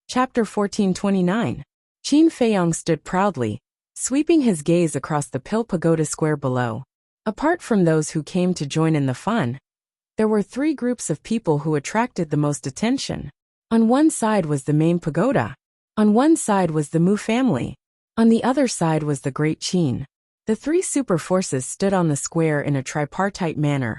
Chapter 1429. Qin Feiyong stood proudly, sweeping his gaze across the Pill Pagoda Square below. Apart from those who came to join in the fun, there were three groups of people who attracted the most attention. On one side was the main pagoda. On one side was the Mu family. On the other side was the Great Qin. The three super forces stood on the square in a tripartite manner,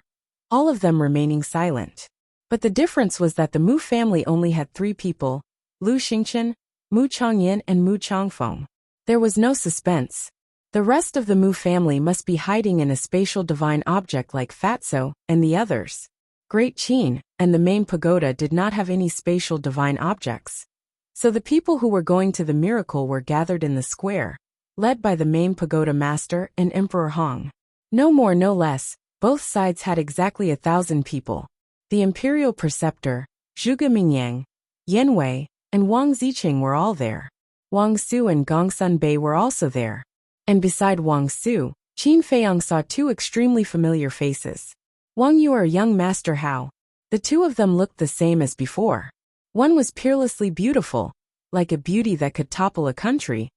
all of them remaining silent. But the difference was that the Mu family only had three people: Lu Xingchen, Mu Changyin and Mu Changfeng. There was no suspense. The rest of the Mu family must be hiding in a spatial divine object like Fatso and the others. Great Qin and the main pagoda did not have any spatial divine objects. So the people who were going to the miracle were gathered in the square, led by the main pagoda master and Emperor Hong. No more no less, both sides had exactly 1,000 people. The imperial preceptor, Zhuge Mingyang, Yan Wei, and Wang Ziqing were all there. Wang Su and Gongsun Bei were also there. And beside Wang Su, Qin Feiyong saw two extremely familiar faces. Wang Yu, young Master Hao. The two of them looked the same as before. One was peerlessly beautiful, like a beauty that could topple a country,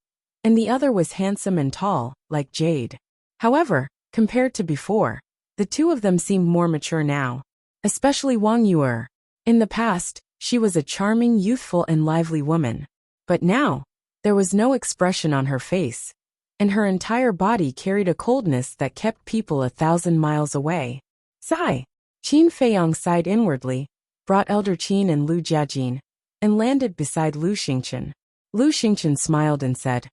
and the other was handsome and tall, like jade. However, compared to before, the two of them seemed more mature now, especially Wang Yu. In the past, she was a charming, youthful and lively woman. But now, there was no expression on her face, and her entire body carried a coldness that kept people 1,000 miles away. Sigh. Qin Feiyong sighed inwardly, brought Elder Qin and Lu Jiajin, and landed beside Lu Xingchen. Lu Xingchen smiled and said,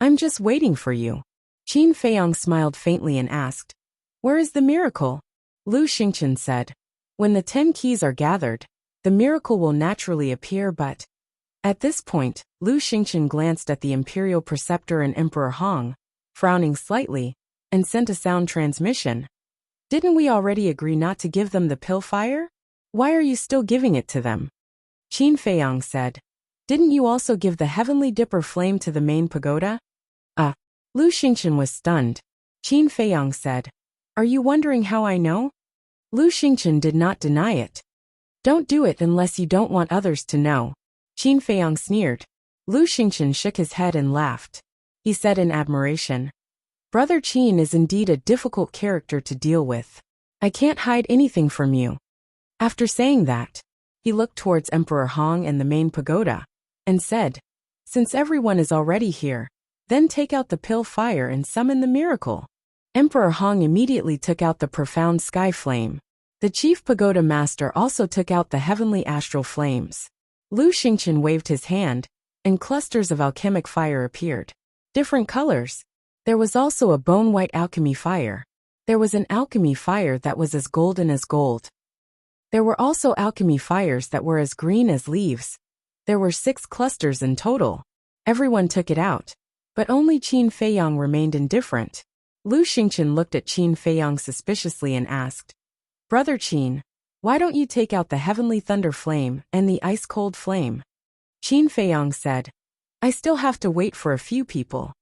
"I'm just waiting for you." Qin Feiyong smiled faintly and asked, "Where is the miracle?" Lu Xingchen said, "When the 10 keys are gathered, the miracle will naturally appear, but..." At this point, Lu Xingchen glanced at the imperial preceptor and Emperor Hong, frowning slightly, and sent a sound transmission. "Didn't we already agree not to give them the pill fire? Why are you still giving it to them?" Qin Feiyong said, "Didn't you also give the heavenly dipper flame to the main pagoda?" Lu Xingchen was stunned. Qin Feiyong said, "Are you wondering how I know?" Lu Xingchen did not deny it. "Don't do it unless you don't want others to know." Qin Feiyong sneered. Lu Xingchen shook his head and laughed. He said in admiration, "Brother Qin is indeed a difficult character to deal with. I can't hide anything from you." After saying that, he looked towards Emperor Hong and the main pagoda, and said, "Since everyone is already here, then take out the pill fire and summon the miracle." Emperor Hong immediately took out the profound sky flame. The chief pagoda master also took out the heavenly astral flames. Lu Xingchen waved his hand, and clusters of alchemic fire appeared. Different colors. There was also a bone-white alchemy fire. There was an alchemy fire that was as golden as gold. There were also alchemy fires that were as green as leaves. There were 6 clusters in total. Everyone took it out, but only Qin Feiyong remained indifferent. Lu Xingchen looked at Qin Feiyong suspiciously and asked, "Brother Qin, why don't you take out the heavenly thunder flame and the ice-cold flame?" Qin Feiyong said, "I still have to wait for a few people."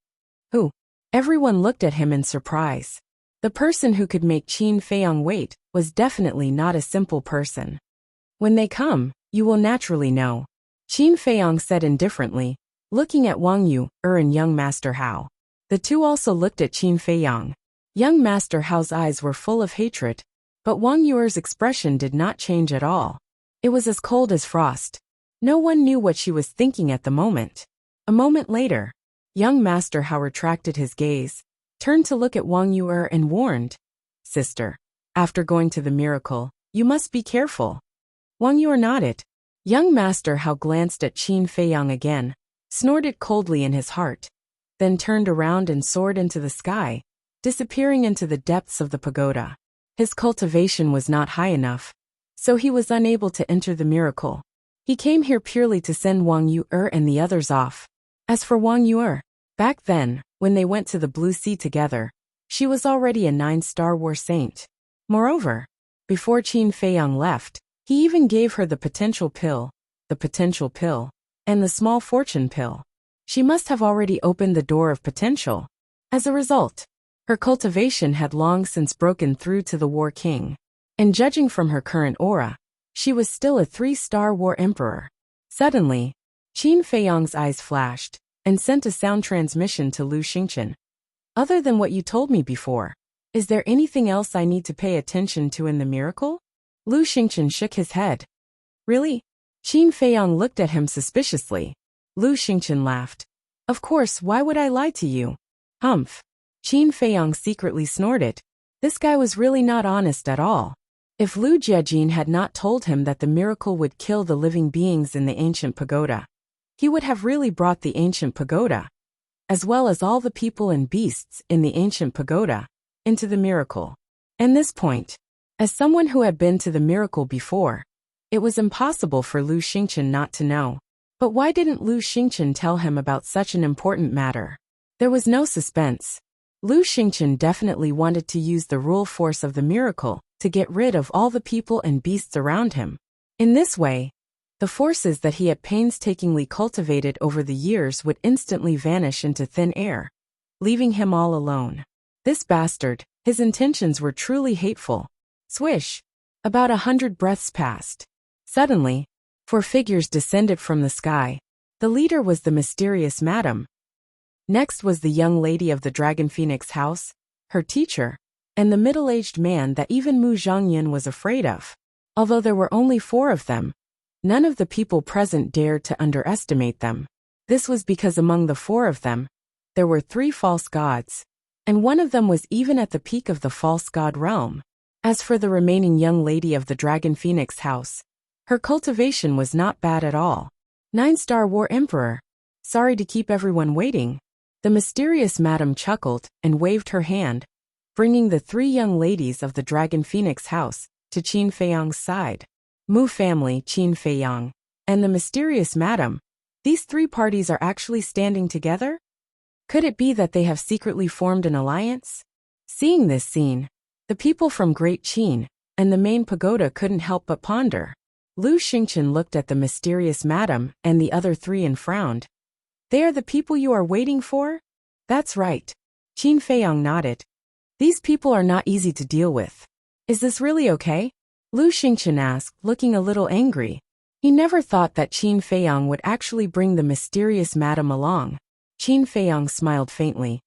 Who? Everyone looked at him in surprise. The person who could make Qin Feiyong wait was definitely not a simple person. "When they come, you will naturally know," Qin Feiyong said indifferently, looking at Wang Yu and young Master Hao. The two also looked at Qin Feiyong. Young Master Hao's eyes were full of hatred, but Wang Yu's expression did not change at all. It was as cold as frost. No one knew what she was thinking at the moment. A moment later, young Master Hao retracted his gaze, turned to look at Wang Yu and warned, "Sister, after going to the miracle, you must be careful." Wang Yu nodded. Young Master Hao glanced at Qin Feiyong again, snorted coldly in his heart, then turned around and soared into the sky, disappearing into the depths of the pagoda. His cultivation was not high enough, so he was unable to enter the miracle. He came here purely to send Wang Yu and the others off. As for Wang Yu, back then, when they went to the Blue Sea together, she was already a 9-star war saint. Moreover, before Qin Feiyong left, he even gave her the potential pill, and the small fortune pill. She must have already opened the door of potential. As a result, her cultivation had long since broken through to the War King. And judging from her current aura, she was still a 3-star war emperor. Suddenly, Qin Feiyang's eyes flashed and sent a sound transmission to Lu Xingchen. Other than what you told me before, is there anything else I need to pay attention to in the miracle? Lu Xingchen shook his head. Really? Qin Feiyang looked at him suspiciously. Lu Xingchen laughed. Of course, why would I lie to you? Humph. Qin Feiyang secretly snorted. This guy was really not honest at all. If Lu Jiejin had not told him that the miracle would kill the living beings in the ancient pagoda, he would have really brought the ancient pagoda, as well as all the people and beasts in the ancient pagoda, into the miracle. At this point, as someone who had been to the miracle before, it was impossible for Lu Xingchen not to know. But why didn't Lu Xingchen tell him about such an important matter? There was no suspense. Lu Xingchen definitely wanted to use the rule force of the miracle to get rid of all the people and beasts around him. In this way, the forces that he had painstakingly cultivated over the years would instantly vanish into thin air, leaving him all alone. This bastard, his intentions were truly hateful. Swish! About 100 breaths passed. Suddenly, 4 figures descended from the sky. The leader was the mysterious madam. Next was the young lady of the Dragon Phoenix house, her teacher, and the middle-aged man that even Mu Zhangyan was afraid of. Although there were only 4 of them, none of the people present dared to underestimate them. This was because among the 4 of them, there were 3 false gods, and one of them was even at the peak of the false god realm. As for the remaining young lady of the Dragon Phoenix house, her cultivation was not bad at all. 9-star War Emperor. Sorry to keep everyone waiting. The mysterious madam chuckled and waved her hand, bringing the 3 young ladies of the Dragon Phoenix house to Qin Feiyang's side. Mu family, Qin Feiyang, and the mysterious madam. These 3 parties are actually standing together? Could it be that they have secretly formed an alliance? Seeing this scene, the people from Great Qin and the main pagoda couldn't help but ponder. Lu Xingchen looked at the mysterious madam and the other 3 and frowned. They are the people you are waiting for? That's right. Qin Feiyang nodded. These people are not easy to deal with. Is this really okay? Lu Xingchen asked, looking a little angry. He never thought that Qin Feiyang would actually bring the mysterious madam along. Qin Feiyang smiled faintly.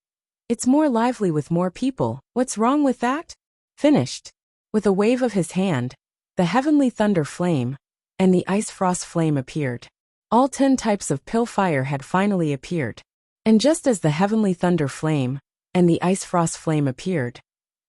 It's more lively with more people. What's wrong with that? Finished. With a wave of his hand, the heavenly thunder flame and the ice frost flame appeared. All 10 types of pill fire had finally appeared. And just as the heavenly thunder flame and the ice frost flame appeared,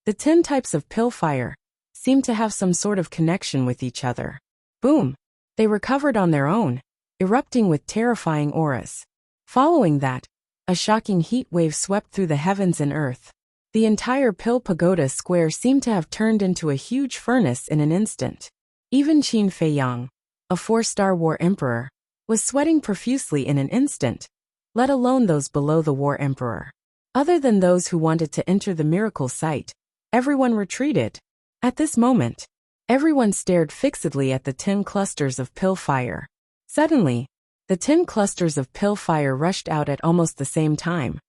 the 10 types of pill fire seemed to have some sort of connection with each other. Boom! They recovered on their own, erupting with terrifying auras. Following that, a shocking heat wave swept through the heavens and earth. The entire Pill Pagoda square seemed to have turned into a huge furnace in an instant. Even Qin Feiyang, a 4-star War Emperor, was sweating profusely in an instant, let alone those below the War Emperor. Other than those who wanted to enter the miracle site, everyone retreated. At this moment, everyone stared fixedly at the 10 clusters of pill fire. Suddenly, the 10 clusters of pill fire rushed out at almost the same time,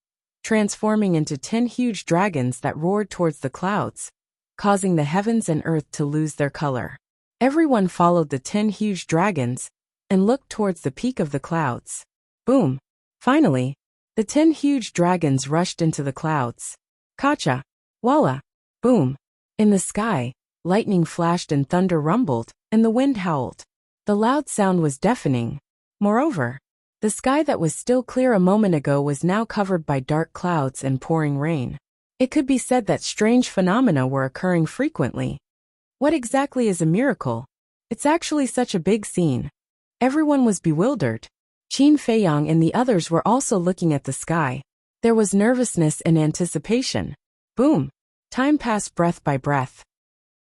transforming into 10 huge dragons that roared towards the clouds, causing the heavens and earth to lose their color. Everyone followed the 10 huge dragons and looked towards the peak of the clouds. Boom! Finally, the 10 huge dragons rushed into the clouds. Kacha! Walla! Boom! In the sky, lightning flashed and thunder rumbled, and the wind howled. The loud sound was deafening. Moreover, the sky that was still clear a moment ago was now covered by dark clouds and pouring rain. It could be said that strange phenomena were occurring frequently. What exactly is a miracle? It's actually such a big scene. Everyone was bewildered. Qin Feiyang and the others were also looking at the sky. There was nervousness and anticipation. Boom! Time passed breath by breath.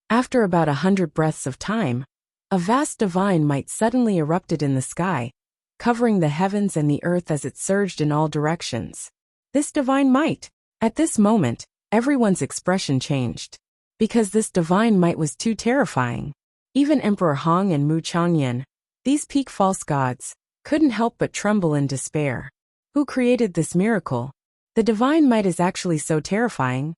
After about 100 breaths of time, a vast divine might suddenly erupted in the sky, covering the heavens and the earth as it surged in all directions. This divine might. At this moment, everyone's expression changed. Because this divine might was too terrifying. Even Emperor Hong and Mu Changyan, these peak false gods, couldn't help but tremble in despair. Who created this miracle? The divine might is actually so terrifying.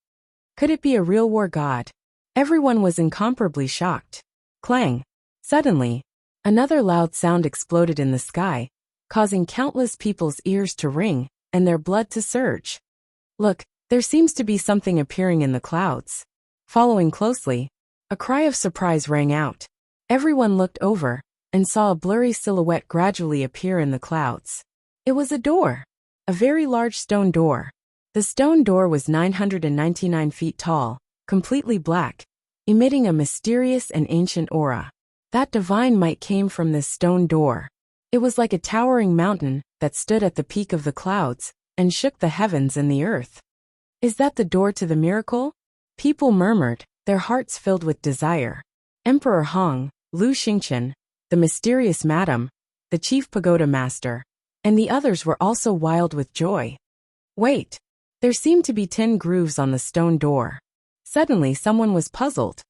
Could it be a real war god? Everyone was incomparably shocked. Clang! Suddenly, another loud sound exploded in the sky, causing countless people's ears to ring and their blood to surge. Look, there seems to be something appearing in the clouds. Following closely, a cry of surprise rang out. Everyone looked over and saw a blurry silhouette gradually appear in the clouds. It was a door. A very large stone door. The stone door was 999 feet tall, completely black, emitting a mysterious and ancient aura. That divine might came from this stone door. It was like a towering mountain that stood at the peak of the clouds and shook the heavens and the earth. Is that the door to the miracle? People murmured, their hearts filled with desire. Emperor Hong, Lu Xingqian, the mysterious madam, the chief pagoda master, and the others were also wild with joy. Wait. There seemed to be 10 grooves on the stone door. Suddenly someone was puzzled.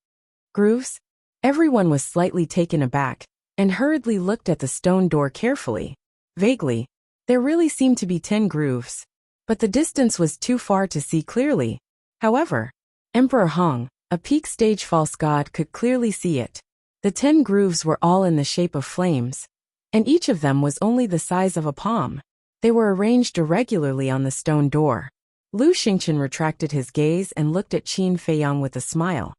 Grooves? Everyone was slightly taken aback and hurriedly looked at the stone door carefully. Vaguely, there really seemed to be 10 grooves, but the distance was too far to see clearly. However, Emperor Hong, a peak stage false god, could clearly see it. The 10 grooves were all in the shape of flames, and each of them was only the size of a palm. They were arranged irregularly on the stone door. Lu Xingqian retracted his gaze and looked at Qin Feiyang with a smile.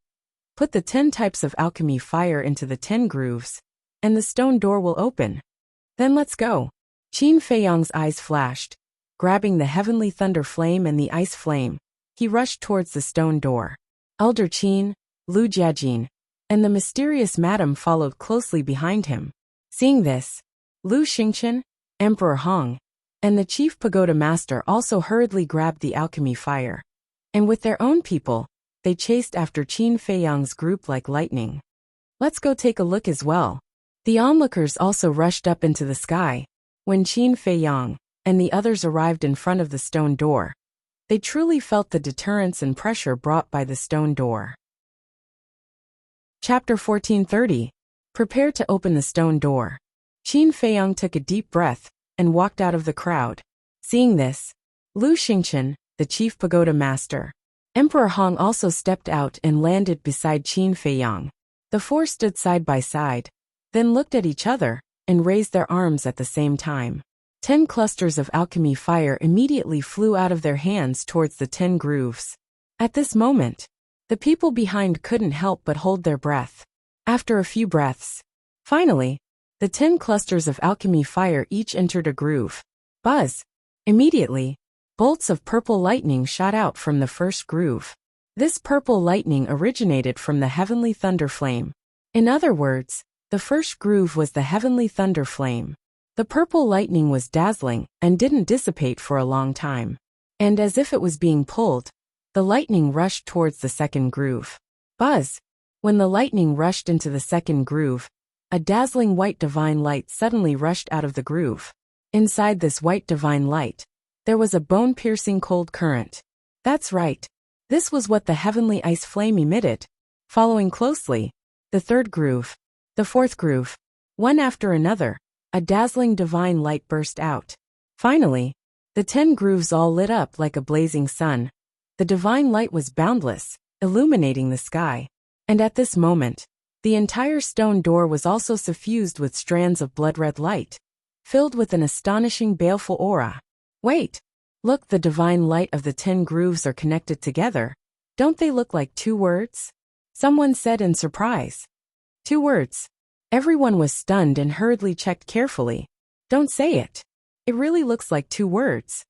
Put the 10 types of alchemy fire into the 10 grooves, and the stone door will open. Then let's go. Qin Feiyang's eyes flashed. Grabbing the heavenly thunder flame and the ice flame, he rushed towards the stone door. Elder Qin, Lu Jiajin, and the mysterious madam followed closely behind him. Seeing this, Lu Xingqian, Emperor Hong, and the chief pagoda master also hurriedly grabbed the alchemy fire. And with their own people, they chased after Qin Feiyang's group like lightning. Let's go take a look as well. The onlookers also rushed up into the sky. When Qin Feiyang and the others arrived in front of the stone door, they truly felt the deterrence and pressure brought by the stone door. Chapter 1430. Prepare to open the stone door. Qin Feiyang took a deep breath and walked out of the crowd. Seeing this, Lu Xingqian, the chief pagoda master, Emperor Hong also stepped out and landed beside Qin Feiyang. The four stood side by side, then looked at each other and raised their arms at the same time. 10 clusters of alchemy fire immediately flew out of their hands towards the 10 grooves. At this moment, the people behind couldn't help but hold their breath. After a few breaths, finally, the 10 clusters of alchemy fire each entered a groove. Buzz! Immediately, bolts of purple lightning shot out from the first groove. This purple lightning originated from the heavenly thunder flame. In other words, the first groove was the heavenly thunder flame. The purple lightning was dazzling and didn't dissipate for a long time. And as if it was being pulled, the lightning rushed towards the second groove. Buzz! When the lightning rushed into the second groove, a dazzling white divine light suddenly rushed out of the groove. Inside this white divine light, there was a bone-piercing cold current. That's right. This was what the heavenly ice flame emitted. Following closely, the third groove, the fourth groove, one after another, a dazzling divine light burst out. Finally, the 10 grooves all lit up like a blazing sun. The divine light was boundless, illuminating the sky. And at this moment, the entire stone door was also suffused with strands of blood-red light, filled with an astonishing baleful aura. Wait! Look, the divine light of the 10 grooves are connected together. Don't they look like 2 words? Someone said in surprise. 2 words. Everyone was stunned and hurriedly checked carefully. Don't say it. It really looks like 2 words.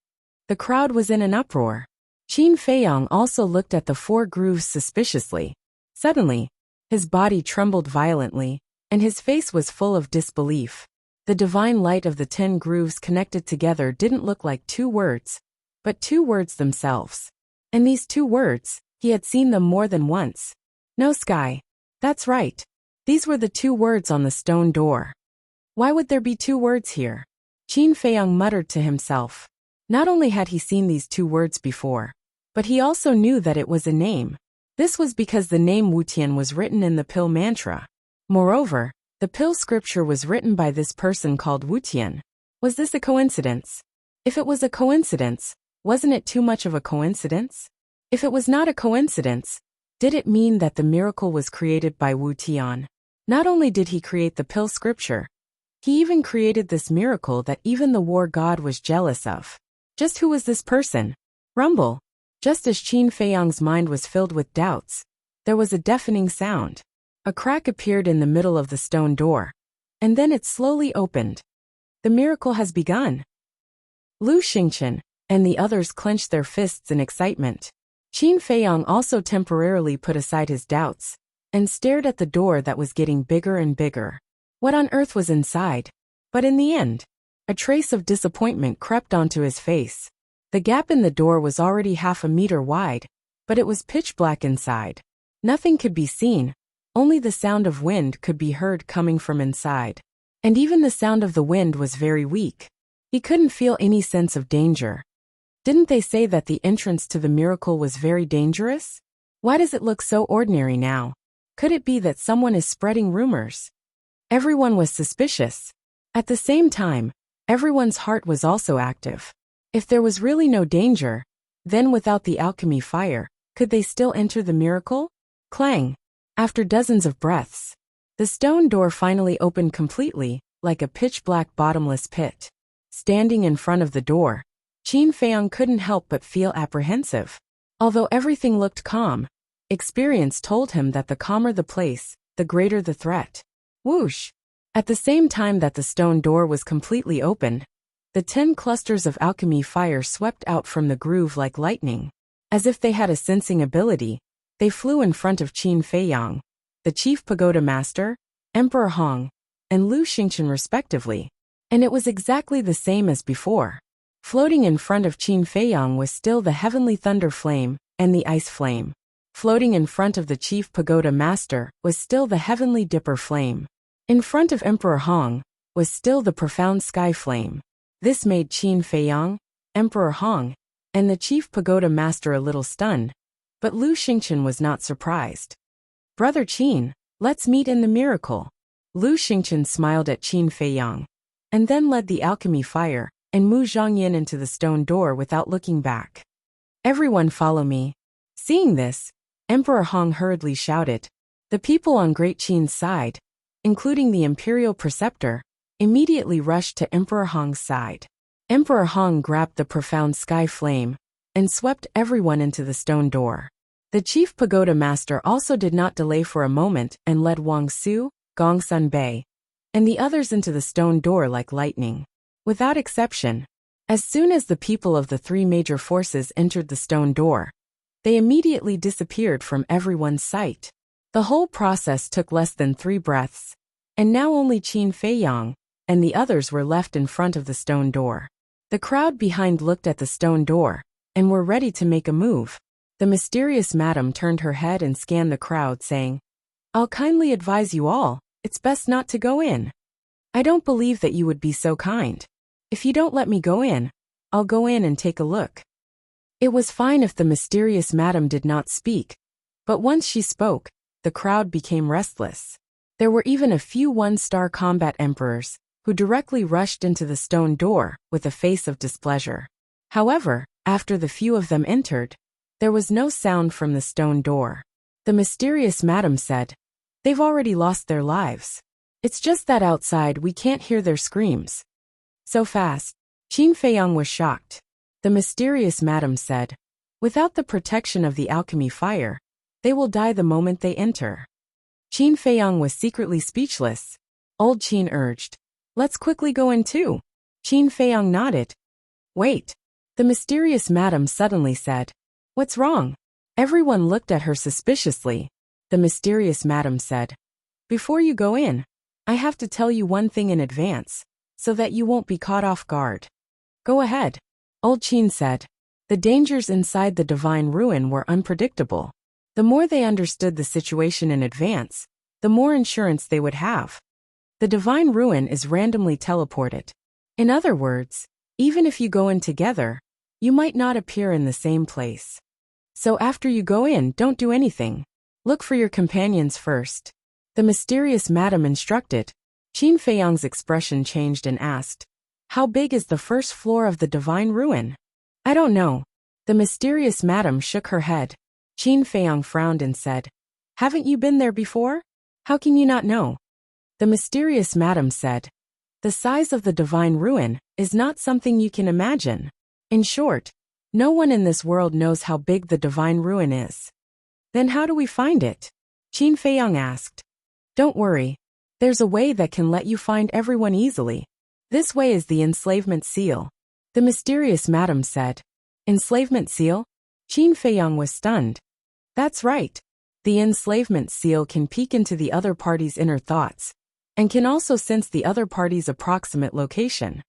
The crowd was in an uproar. Qin Feiyang also looked at the 4 grooves suspiciously. Suddenly, his body trembled violently, and his face was full of disbelief. The divine light of the 10 grooves connected together didn't look like 2 words, but 2 words themselves. And these 2 words, he had seen them more than once. No sky. That's right. These were the 2 words on the stone door. Why would there be 2 words here? Qin Feiyang muttered to himself. Not only had he seen these 2 words before, but he also knew that it was a name. This was because the name Wutian was written in the pill mantra. Moreover, the pill scripture was written by this person called Wutian. Was this a coincidence? If it was a coincidence, wasn't it too much of a coincidence? If it was not a coincidence, did it mean that the miracle was created by Wutian? Not only did he create the pill scripture, He even created this miracle that even the war god was jealous of. Just who was this person? Rumble. Just as Qin Feiyang's mind was filled with doubts, there was a deafening sound. A crack appeared in the middle of the stone door, and then it slowly opened. The miracle has begun. Lu Xingqian and the others clenched their fists in excitement. Qin Feiyang also temporarily put aside his doubts and stared at the door that was getting bigger and bigger. What on earth was inside? But in the end, a trace of disappointment crept onto his face. The gap in the door was already 1/2 meter wide, but it was pitch black inside. Nothing could be seen, only the sound of wind could be heard coming from inside. And even the sound of the wind was very weak. He couldn't feel any sense of danger. Didn't they say that the entrance to the miracle was very dangerous? Why does it look so ordinary now? Could it be that someone is spreading rumors? Everyone was suspicious. At the same time, everyone's heart was also active. If there was really no danger, then without the alchemy fire, could they still enter the miracle? Clang! After dozens of breaths, the stone door finally opened completely, like a pitch-black bottomless pit. Standing in front of the door, Qin Feiyang couldn't help but feel apprehensive. Although everything looked calm, experience told him that the calmer the place, the greater the threat. Whoosh! At the same time that the stone door was completely opened, the 10 clusters of alchemy fire swept out from the groove like lightning. As if they had a sensing ability, they flew in front of Qin Feiyang, the Chief Pagoda Master, Emperor Hong, and Lu Xingqian respectively. And it was exactly the same as before. Floating in front of Qin Feiyang was still the heavenly thunder flame and the ice flame. Floating in front of the Chief Pagoda Master was still the heavenly dipper flame. In front of Emperor Hong was still the profound sky flame. This made Qin Feiyang, Emperor Hong, and the Chief Pagoda Master a little stunned, but Lu Xingqian was not surprised. Brother Qin, let's meet in the miracle. Lu Xingqian smiled at Qin Feiyang, and then led the alchemy fire and Mu Zhongyin into the stone door without looking back. Everyone follow me. Seeing this, Emperor Hong hurriedly shouted. The people on Great Qin's side, including the Imperial Preceptor, immediately rushed to Emperor Hong's side. Emperor Hong grabbed the profound sky flame and swept everyone into the stone door. The Chief Pagoda Master also did not delay for a moment and led Wang Su, Gong Sun Bei, and the others into the stone door like lightning. Without exception, as soon as the people of the 3 major forces entered the stone door, they immediately disappeared from everyone's sight. The whole process took less than 3 breaths, and now only Qin Feiyang and the others were left in front of the stone door. The crowd behind looked at the stone door and were ready to make a move. The mysterious madam turned her head and scanned the crowd, saying, I'll kindly advise you all, it's best not to go in. I don't believe that you would be so kind. If you don't let me go in, I'll go in and take a look. It was fine if the mysterious madam did not speak, but once she spoke, the crowd became restless. There were even a few 1-star combat emperors, who directly rushed into the stone door with a face of displeasure. However, after the few of them entered, there was no sound from the stone door. The mysterious madam said, They've already lost their lives. It's just that outside we can't hear their screams. So fast. Qin Feiyang was shocked. The mysterious madam said, Without the protection of the alchemy fire, they will die the moment they enter. Qin Feiyang was secretly speechless. Old Qin urged, Let's quickly go in too. Qin Feiyang nodded. Wait. The mysterious madam suddenly said, What's wrong? Everyone looked at her suspiciously. The mysterious madam said, Before you go in, I have to tell you one thing in advance, so that you won't be caught off guard. Go ahead. Old Qin said. The dangers inside the divine ruin were unpredictable. The more they understood the situation in advance, the more insurance they would have. The divine ruin is randomly teleported. In other words, even if you go in together, you might not appear in the same place. So after you go in, don't do anything. Look for your companions first. The mysterious madam instructed. Qin Feiyang's expression changed and asked, How big is the first floor of the divine ruin? I don't know. The mysterious madam shook her head. Qin Feiyang frowned and said, Haven't you been there before? How can you not know? The mysterious madam said, The size of the divine ruin is not something you can imagine. In short, no one in this world knows how big the divine ruin is. Then how do we find it? Qin Feiyang asked. Don't worry. There's a way that can let you find everyone easily. This way is the enslavement seal. The mysterious madam said. Enslavement seal? Qin Feiyang was stunned. That's right. The enslavement seal can peek into the other party's inner thoughts, and can also sense the other party's approximate location.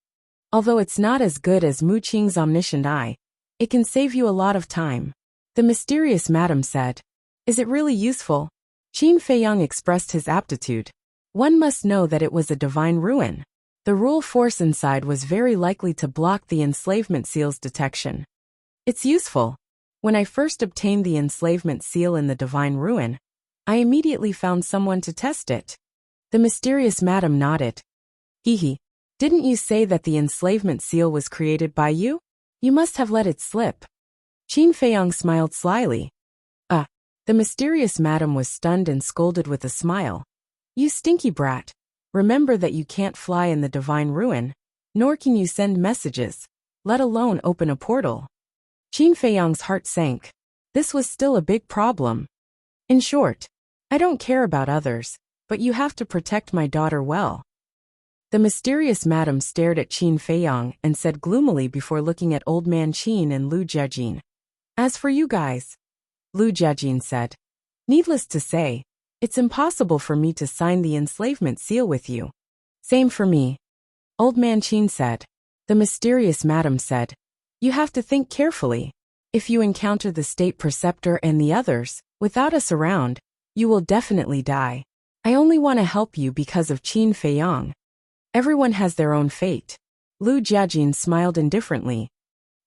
Although it's not as good as Mu Qing's omniscient eye, it can save you a lot of time. The mysterious madam said. Is it really useful? Qin Feiyang expressed his aptitude. One must know that it was a divine ruin. The rule force inside was very likely to block the enslavement seal's detection. It's useful. When I first obtained the enslavement seal in the divine ruin, I immediately found someone to test it. The mysterious madam nodded. Hee. Didn't you say that the enslavement seal was created by you? You must have let it slip. Qin Feiyang smiled slyly. The mysterious madam was stunned and scolded with a smile. You stinky brat. Remember that you can't fly in the divine ruin, nor can you send messages, let alone open a portal. Qin Feiyang's heart sank. This was still a big problem. In short, I don't care about others, but you have to protect my daughter well. The mysterious madam stared at Qin Feiyang and said gloomily before looking at Old Man Qin and Lu Jiajin. As for you guys, Lu Jiajin said, needless to say, it's impossible for me to sign the enslavement seal with you. Same for me. Old Man Qin said. The mysterious madam said, you have to think carefully. If you encounter the state preceptor and the others, without us around, you will definitely die. I only want to help you because of Qin Feiyang. Everyone has their own fate. Lu Jiajin smiled indifferently.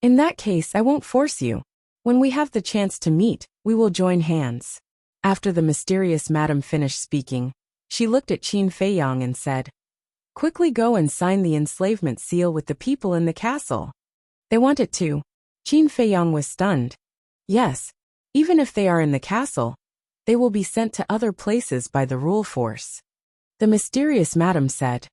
In that case, I won't force you. When we have the chance to meet, we will join hands. After the mysterious madam finished speaking, she looked at Qin Feiyang and said, quickly go and sign the enslavement seal with the people in the castle. They want it too. Qin Feiyang was stunned. Yes, even if they are in the castle, they will be sent to other places by the rule force. The mysterious madam said.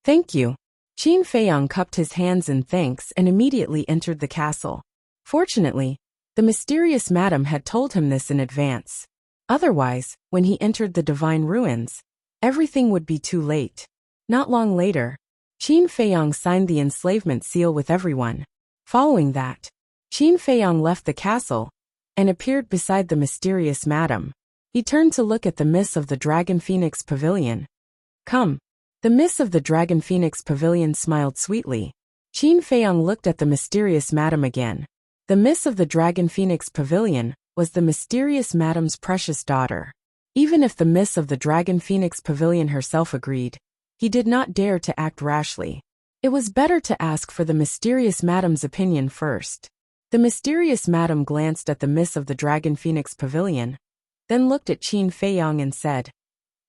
Thank you. Qin Feiyang cupped his hands in thanks and immediately entered the castle. Fortunately, the mysterious madam had told him this in advance. Otherwise, when he entered the divine ruins, everything would be too late. Not long later, Qin Feiyang signed the enslavement seal with everyone. Following that, Qin Feiyang left the castle and appeared beside the mysterious madam. He turned to look at the Miss of the Dragon Phoenix Pavilion. Come. The Miss of the Dragon Phoenix Pavilion smiled sweetly. Qin Feiyang looked at the mysterious madam again. The Miss of the Dragon Phoenix Pavilion was the mysterious madam's precious daughter. Even if the Miss of the Dragon Phoenix Pavilion herself agreed, he did not dare to act rashly. It was better to ask for the mysterious madam's opinion first. The mysterious madam glanced at the Miss of the Dragon Phoenix Pavilion, then looked at Qin Feiyang and said,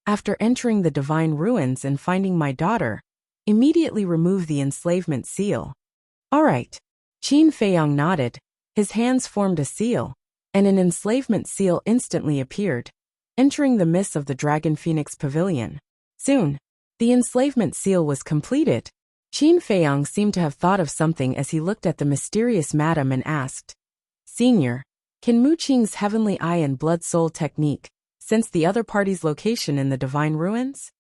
after entering the divine ruins and finding my daughter, immediately remove the enslavement seal. All right. Qin Feiyang nodded. His hands formed a seal, and an enslavement seal instantly appeared, entering the Miss of the Dragon Phoenix Pavilion. Soon, the enslavement seal was completed. Qin Feiyang seemed to have thought of something as he looked at the mysterious madam and asked, Senior, can Mu Qing's heavenly eye and blood soul technique sense the other party's location in the divine ruins?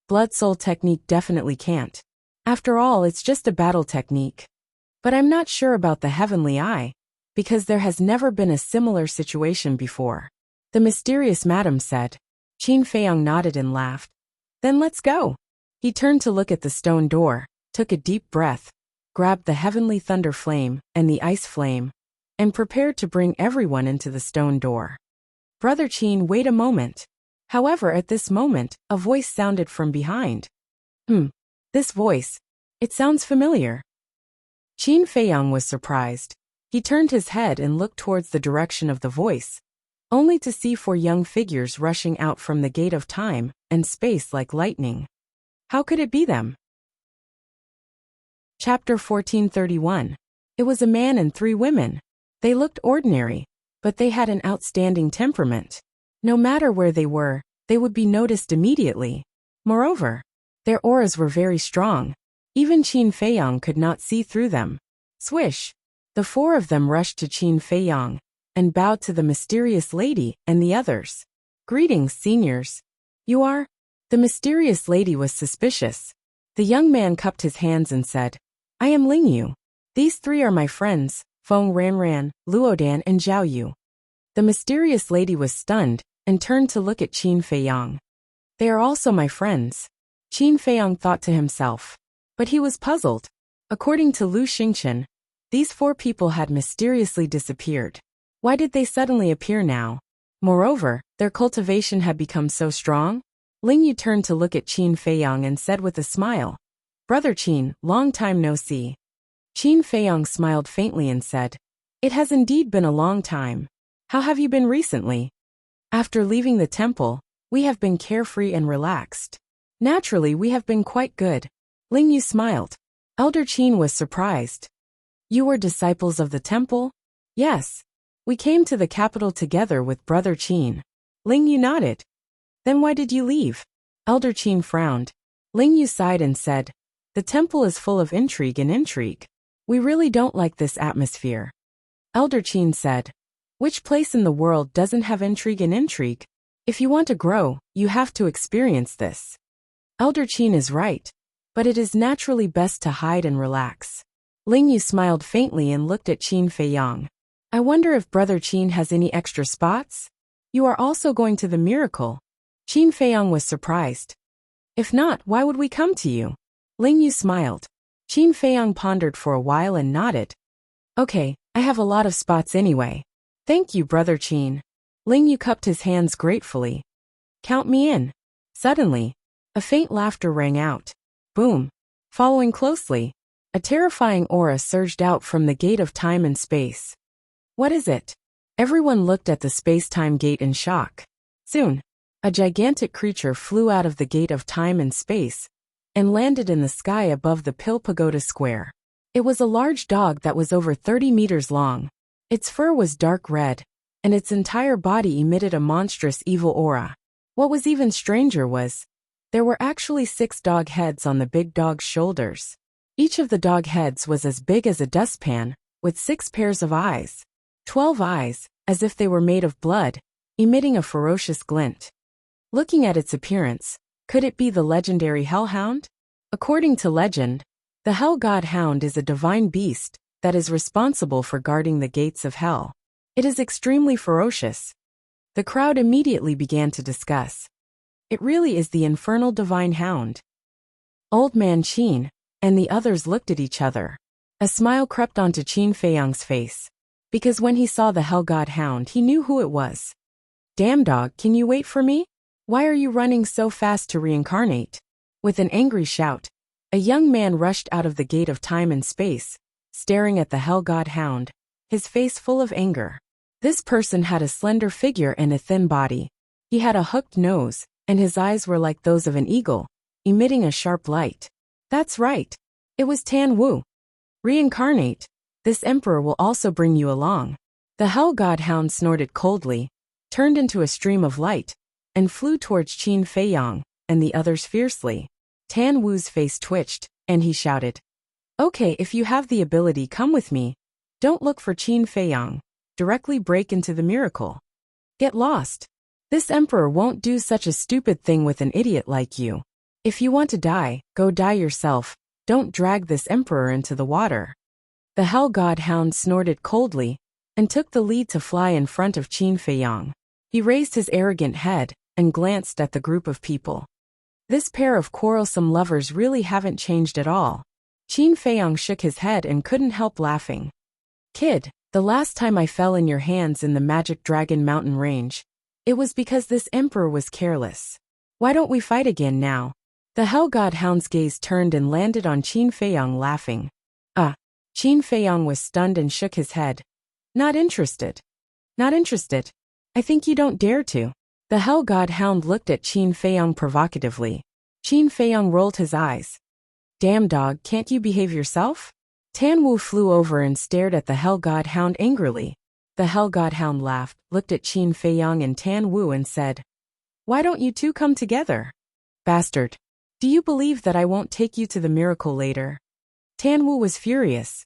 Blood soul technique definitely can't. After all, it's just a battle technique. But I'm not sure about the heavenly eye, because there has never been a similar situation before. The mysterious madam said. Qin Feiyang nodded and laughed. Then let's go. He turned to look at the stone door, took a deep breath, grabbed the heavenly thunder flame and the ice flame, and prepared to bring everyone into the stone door. Brother Qin, wait a moment. However, at this moment, a voice sounded from behind. This voice. It sounds familiar. Qin Feiyang was surprised. He turned his head and looked towards the direction of the voice, only to see 4 young figures rushing out from the gate of time and space like lightning. How could it be them? Chapter 1431. It was a man and 3 women. They looked ordinary, but they had an outstanding temperament. No matter where they were, they would be noticed immediately. Moreover, Their auras were very strong. Even Qin Feiyang could not see through them. Swish! The four of them rushed to Qin Feiyang and bowed to the mysterious lady and the others. Greetings, seniors. You are? The mysterious lady was suspicious. The young man cupped his hands and said, I am Ling Yu. These three are my friends, Feng Ranran, Luodan and Zhao Yu. The mysterious lady was stunned and turned to look at Qin Feiyang. They are also my friends. Qin Feiyang thought to himself. But he was puzzled. According to Lu Xingchen, these four people had mysteriously disappeared. Why did they suddenly appear now? Moreover, their cultivation had become so strong. Ling Yu turned to look at Qin Feiyang and said with a smile, Brother Qin, long time no see. Qin Feiyang smiled faintly and said, It has indeed been a long time. How have you been recently? After leaving the temple, we have been carefree and relaxed. Naturally, we have been quite good. Ling Yu smiled. Elder Qin was surprised. You were disciples of the temple? Yes. We came to the capital together with Brother Qin. Ling Yu nodded. Then why did you leave? Elder Qin frowned. Ling Yu sighed and said, The temple is full of intrigue and intrigue. We really don't like this atmosphere. Elder Qin said, Which place in the world doesn't have intrigue and intrigue? If you want to grow, you have to experience this. Elder Qin is right. But it is naturally best to hide and relax. Ling Yu smiled faintly and looked at Qin Feiyang. I wonder if Brother Qin has any extra spots? You are also going to the miracle. Qin Feiyang was surprised. If not, why would we come to you? Ling Yu smiled. Qin Feiyang pondered for a while and nodded. Okay, I have a lot of spots anyway. Thank you, Brother Qin. Ling Yu cupped his hands gratefully. Count me in. Suddenly, a faint laughter rang out. Boom. Following closely, a terrifying aura surged out from the gate of time and space. What is it? Everyone looked at the space-time gate in shock. Soon, a gigantic creature flew out of the gate of time and space and landed in the sky above the Pill Pagoda Square. It was a large dog that was over 30 meters long. Its fur was dark red, and its entire body emitted a monstrous evil aura. What was even stranger was, there were actually 6 dog heads on the big dog's shoulders. Each of the dog heads was as big as a dustpan, with 6 pairs of eyes. 12 eyes, as if they were made of blood, emitting a ferocious glint. Looking at its appearance, could it be the legendary Hellhound? According to legend, the Hell God Hound is a divine beast that is responsible for guarding the gates of hell. It is extremely ferocious. The crowd immediately began to discuss. It really is the infernal divine hound. Old Man Qin and the others looked at each other. A smile crept onto Qin Feiyang's face. Because when he saw the Hell God Hound, he knew who it was. Damn dog, can you wait for me? Why are you running so fast to reincarnate? With an angry shout, a young man rushed out of the gate of time and space, staring at the Hell God Hound, his face full of anger. This person had a slender figure and a thin body. He had a hooked nose, and his eyes were like those of an eagle, emitting a sharp light. That's right. It was Tan Wu. Reincarnate. This emperor will also bring you along. The Hell God Hound snorted coldly, turned into a stream of light, and flew towards Qin Feiyang and the others fiercely. Tan Wu's face twitched, and he shouted, Okay, if you have the ability, come with me. Don't look for Qin Feiyang. Directly break into the miracle. Get lost. This emperor won't do such a stupid thing with an idiot like you. If you want to die, go die yourself. Don't drag this emperor into the water. The Hell God Hound snorted coldly and took the lead to fly in front of Qin Feiyang. He raised his arrogant head and glanced at the group of people. This pair of quarrelsome lovers really haven't changed at all. Qin Feiyang shook his head and couldn't help laughing. Kid, the last time I fell in your hands in the Magic Dragon Mountain Range, it was because this emperor was careless. Why don't we fight again now? The Hell God Hound's gaze turned and landed on Qin Feiyang, laughing. Qin Feiyang was stunned and shook his head. Not interested. Not interested. I think you don't dare to. The Hell God Hound looked at Qin Feiyang provocatively. Qin Feiyang rolled his eyes. Damn dog, can't you behave yourself? Tan Wu flew over and stared at the Hell God Hound angrily. The Hell God Hound laughed, looked at Qin Feiyang and Tan Wu and said, Why don't you two come together? Bastard. Do you believe that I won't take you to the miracle later? Tanwu was furious.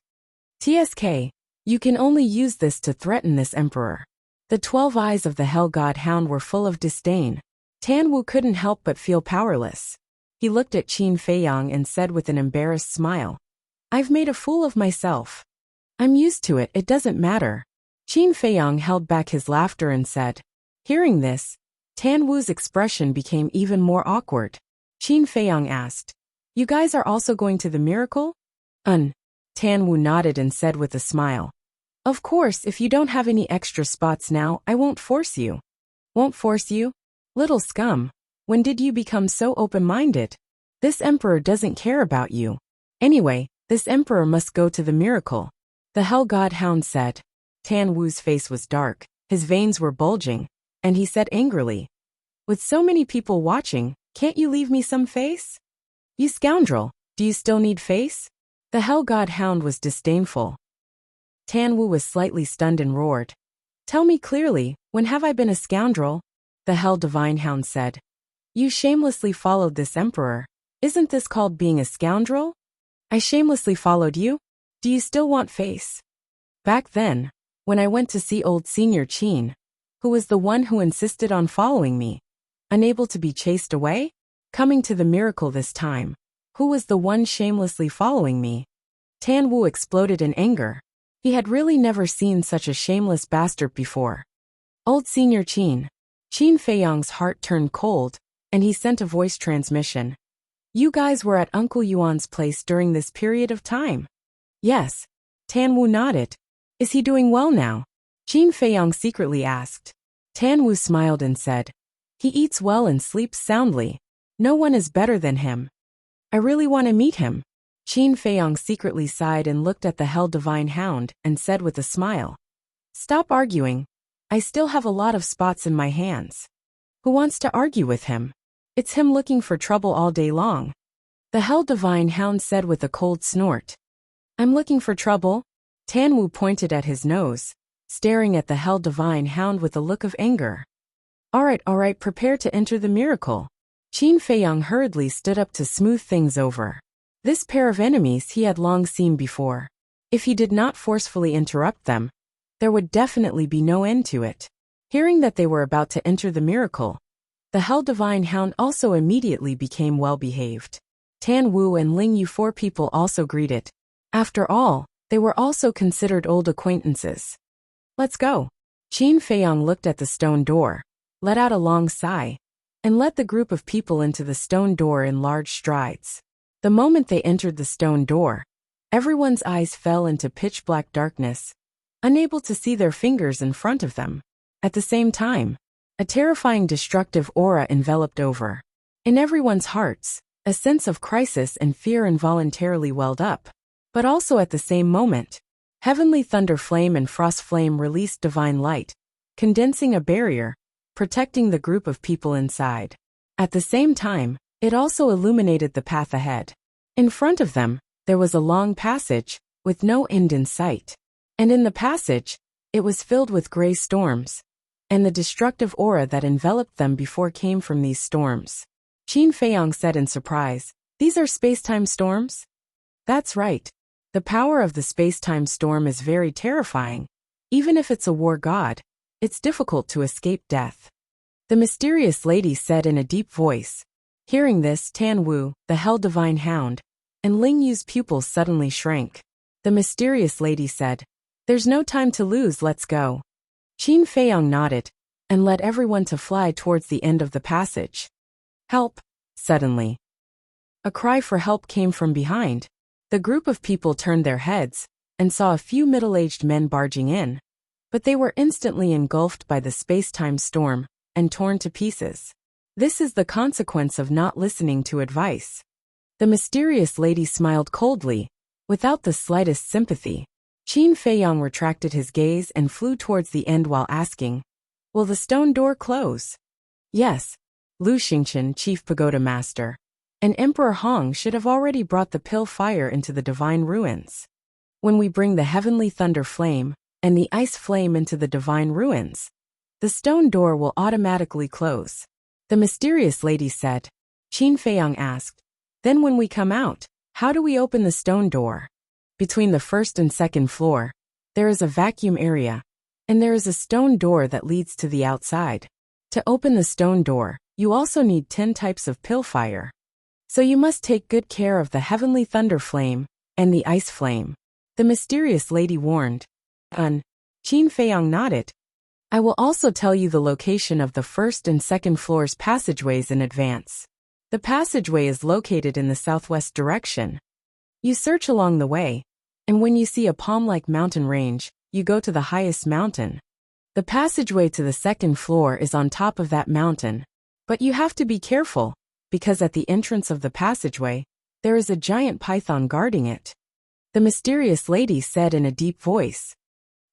TSK, you can only use this to threaten this emperor. The 12 eyes of the Hell God Hound were full of disdain. Tanwu couldn't help but feel powerless. He looked at Qin Feiyang and said with an embarrassed smile, I've made a fool of myself. I'm used to it, it doesn't matter. Qin Feiyang held back his laughter and said. Hearing this, Tanwu's expression became even more awkward. Qin Feiyang asked, You guys are also going to the miracle? Tanwu nodded and said with a smile. Of course, if you don't have any extra spots now, I won't force you. Won't force you? Little scum, when did you become so open-minded? This emperor doesn't care about you. Anyway, this emperor must go to the miracle. The Hell God Hound said. Tanwu's face was dark, his veins were bulging, and he said angrily, With so many people watching, can't you leave me some face? You scoundrel, do you still need face? The Hell God Hound was disdainful. Tanwu was slightly stunned and roared. Tell me clearly, when have I been a scoundrel? The Hell Divine Hound said. You shamelessly followed this emperor. Isn't this called being a scoundrel? I shamelessly followed you? Do you still want face? Back then, when I went to see old Senior Qin, who was the one who insisted on following me, unable to be chased away? Coming to the miracle this time, who was the one shamelessly following me? Tanwu exploded in anger. He had really never seen such a shameless bastard before. Old Senior Qin. Qin Feiyang's heart turned cold, and he sent a voice transmission. You guys were at Uncle Yuan's place during this period of time? Yes. Tanwu nodded. Is he doing well now? Qin Feiyang secretly asked. Tanwu smiled and said, He eats well and sleeps soundly. No one is better than him. I really want to meet him. Qin Feiyang secretly sighed and looked at the Hell Divine Hound and said with a smile. Stop arguing. I still have a lot of spots in my hands. Who wants to argue with him? It's him looking for trouble all day long. The Hell Divine Hound said with a cold snort. I'm looking for trouble? Tanwu pointed at his nose, staring at the Hell Divine Hound with a look of anger. All right, prepare to enter the miracle. Qin Feiyang hurriedly stood up to smooth things over. This pair of enemies he had long seen before. If he did not forcefully interrupt them, there would definitely be no end to it. Hearing that they were about to enter the miracle, the Hell Divine Hound also immediately became well-behaved. Tanwu and Ling Yu, 4 people, also greeted. After all, they were also considered old acquaintances. Let's go. Qin Feiyang looked at the stone door, let out a long sigh, and led the group of people into the stone door in large strides. The moment they entered the stone door, everyone's eyes fell into pitch-black darkness, unable to see their fingers in front of them. At the same time, a terrifying destructive aura enveloped over. In everyone's hearts, a sense of crisis and fear involuntarily welled up. But also at the same moment, heavenly thunder flame and frost flame released divine light, condensing a barrier, protecting the group of people inside. At the same time, it also illuminated the path ahead. In front of them, there was a long passage, with no end in sight. And in the passage, it was filled with gray storms, and the destructive aura that enveloped them before came from these storms. Qin Feiyang said in surprise, These are space-time storms? That's right. The power of the space-time storm is very terrifying. Even if it's a war god, it's difficult to escape death. The mysterious lady said in a deep voice. Hearing this, Tanwu, the Hell Divine Hound, and Ling Yu's pupils suddenly shrank. The mysterious lady said, There's no time to lose, let's go. Qin Feiyang nodded, and led everyone to fly towards the end of the passage. Help! Suddenly, a cry for help came from behind. The group of people turned their heads, and saw a few middle-aged men barging in. But they were instantly engulfed by the space-time storm, and torn to pieces. This is the consequence of not listening to advice. The mysterious lady smiled coldly, without the slightest sympathy. Qin Feiyang retracted his gaze and flew towards the end while asking, Will the stone door close? Yes. Lu Xingchen, Chief Pagoda Master, and Emperor Hong should have already brought the pill fire into the divine ruins. When we bring the heavenly thunder flame and the ice flame into the divine ruins, the stone door will automatically close. The mysterious lady said. Qin Feiyang asked, Then when we come out, how do we open the stone door? Between the first and second floor, there is a vacuum area, and there is a stone door that leads to the outside. To open the stone door, you also need 10 types of pill fire. So you must take good care of the heavenly thunder flame and the ice flame. The mysterious lady warned. Qin Feiyong nodded. I will also tell you the location of the first and second floor's passageways in advance. The passageway is located in the southwest direction. You search along the way, and when you see a palm-like mountain range, you go to the highest mountain. The passageway to the second floor is on top of that mountain, but you have to be careful, because at the entrance of the passageway, there is a giant python guarding it. The mysterious lady said in a deep voice.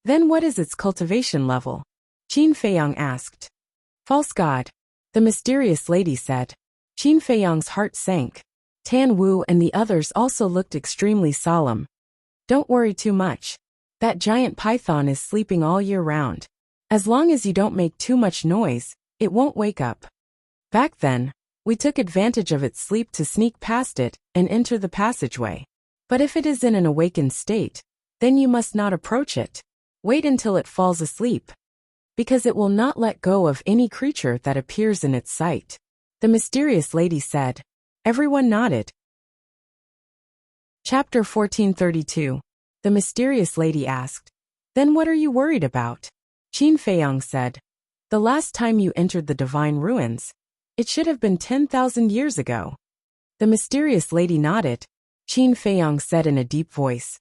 Then what is its cultivation level? Qin Feiyong asked. False god. The mysterious lady said. Qin Feiyong's heart sank. Tan Wu and the others also looked extremely solemn. Don't worry too much. That giant python is sleeping all year round. As long as you don't make too much noise, it won't wake up. Back then, we took advantage of its sleep to sneak past it and enter the passageway. But if it is in an awakened state, then you must not approach it. Wait until it falls asleep. Because it will not let go of any creature that appears in its sight. The mysterious lady said. Everyone nodded. Chapter 1432. The mysterious lady asked. Then what are you worried about? Qin Feiyong said. The last time you entered the divine ruins, it should have been 10,000 years ago. The mysterious lady nodded. Qin Feiyong said in a deep voice.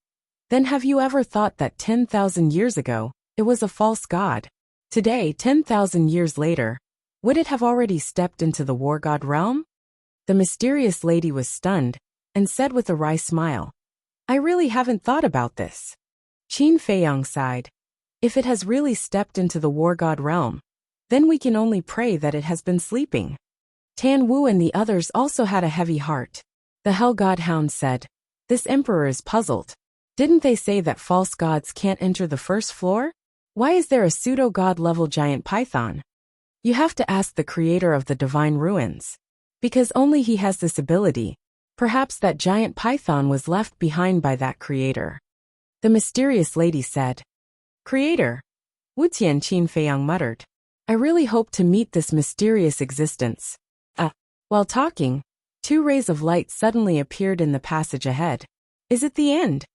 Then have you ever thought that 10,000 years ago, it was a false god? Today, 10,000 years later, would it have already stepped into the war god realm? The mysterious lady was stunned, and said with a wry smile. I really haven't thought about this. Qin Feiyong sighed. If it has really stepped into the war god realm, then we can only pray that it has been sleeping. Tan Wu and the others also had a heavy heart. The Hell God Hound said. This emperor is puzzled. Didn't they say that false gods can't enter the first floor? Why is there a pseudo-god level giant python? You have to ask the creator of the divine ruins. Because only he has this ability. Perhaps that giant python was left behind by that creator. The mysterious lady said. Creator? Wuxia and Qin Feiyong muttered. I really hope to meet this mysterious existence. While talking, 2 rays of light suddenly appeared in the passage ahead. Is it the end?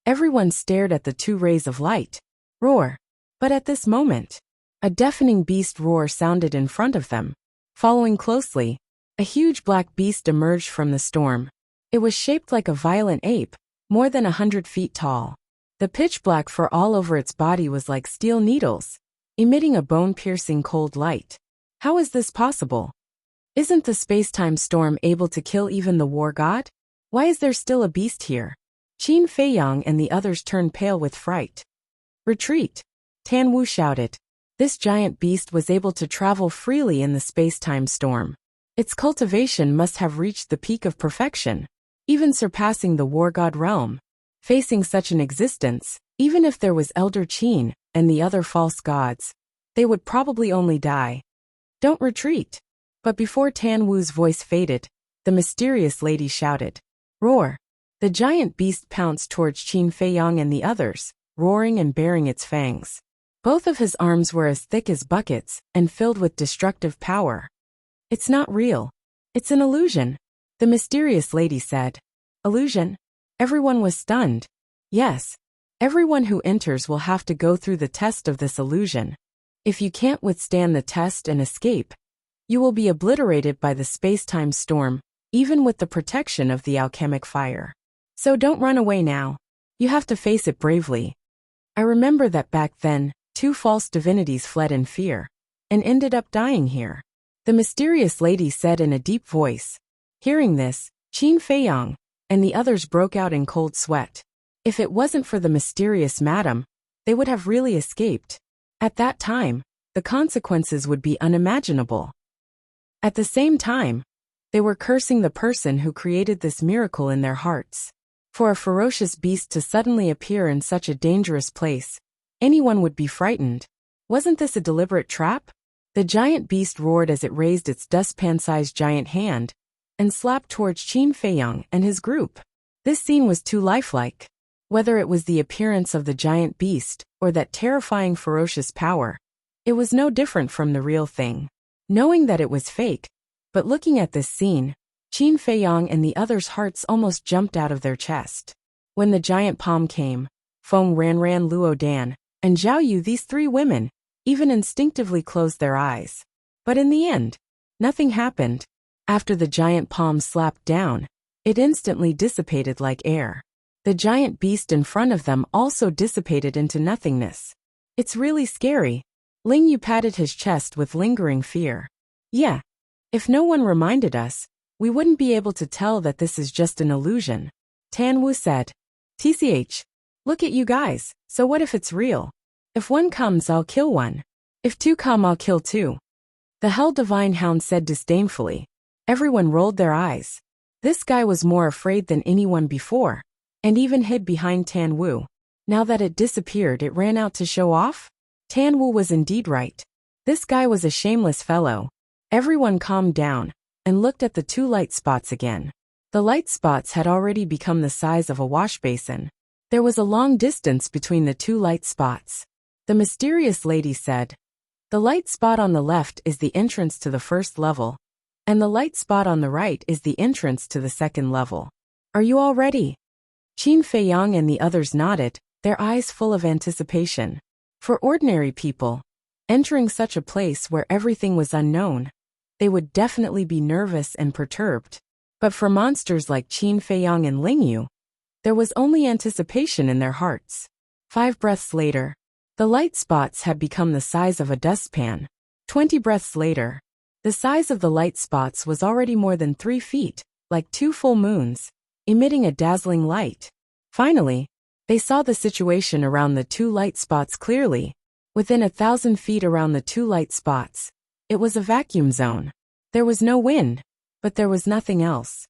Everyone stared at the 2 rays of light. Roar. But at this moment, a deafening beast roar sounded in front of them. Following closely, a huge black beast emerged from the storm. It was shaped like a violent ape, more than 100 feet tall. The pitch-black fur all over its body was like steel needles, emitting a bone-piercing cold light. How is this possible? Isn't the space-time storm able to kill even the war god? Why is there still a beast here? Qin Feiyong and the others turned pale with fright. Retreat! Tan Wu shouted. This giant beast was able to travel freely in the space-time storm. Its cultivation must have reached the peak of perfection, even surpassing the war god realm. Facing such an existence, even if there was Elder Qin and the other false gods, they would probably only die. Don't retreat. But before Tan Wu's voice faded, the mysterious lady shouted. Roar! The giant beast pounced towards Qin Feiyong and the others, roaring and baring its fangs. Both of his arms were as thick as buckets and filled with destructive power. It's not real. It's an illusion, the mysterious lady said. Illusion? Everyone was stunned. Yes. Everyone who enters will have to go through the test of this illusion. If you can't withstand the test and escape, you will be obliterated by the space-time storm, even with the protection of the alchemic fire. So don't run away now. You have to face it bravely. I remember that back then, 2 false divinities fled in fear and ended up dying here. The mysterious lady said in a deep voice. Hearing this, Qin Feiyong and the others broke out in cold sweat. If it wasn't for the mysterious madam, they would have really escaped. At that time, the consequences would be unimaginable. At the same time, they were cursing the person who created this miracle in their hearts. For a ferocious beast to suddenly appear in such a dangerous place, anyone would be frightened. Wasn't this a deliberate trap? The giant beast roared as it raised its dustpan-sized giant hand and slapped towards Qin Feiyang and his group. This scene was too lifelike. Whether it was the appearance of the giant beast or that terrifying ferocious power, it was no different from the real thing. Knowing that it was fake, but looking at this scene, Qin Feiyang and the others' hearts almost jumped out of their chest. When the giant palm came, Feng Ran, Luo Dan, and Zhao Yu, these three women, even instinctively closed their eyes. But in the end, nothing happened. After the giant palm slapped down, it instantly dissipated like air. The giant beast in front of them also dissipated into nothingness. It's really scary. Ling Yu patted his chest with lingering fear. Yeah. If no one reminded us, we wouldn't be able to tell that this is just an illusion. Tan Wu said. TCH. Look at you guys, so what if it's real? If one comes, I'll kill one. If two come, I'll kill two. The Hell Divine Hound said disdainfully. Everyone rolled their eyes. This guy was more afraid than anyone before, and even hid behind Tan Wu. Now that it disappeared, it ran out to show off? Tan Wu was indeed right. This guy was a shameless fellow. Everyone calmed down and looked at the two light spots again. The light spots had already become the size of a wash basin. There was a long distance between the two light spots. The mysterious lady said, "The light spot on the left is the entrance to the first level, and the light spot on the right is the entrance to the second level. Are you all ready?" Qin Feiyang and the others nodded, their eyes full of anticipation. For ordinary people, entering such a place where everything was unknown, they would definitely be nervous and perturbed. But for monsters like Qin Feiyang and Ling Yu, there was only anticipation in their hearts. 5 breaths later, the light spots had become the size of a dustpan. 20 breaths later, the size of the light spots was already more than 3 feet, like 2 full moons, emitting a dazzling light. Finally, they saw the situation around the 2 light spots clearly. Within 1,000 feet around the 2 light spots, it was a vacuum zone. There was no wind, but there was nothing else.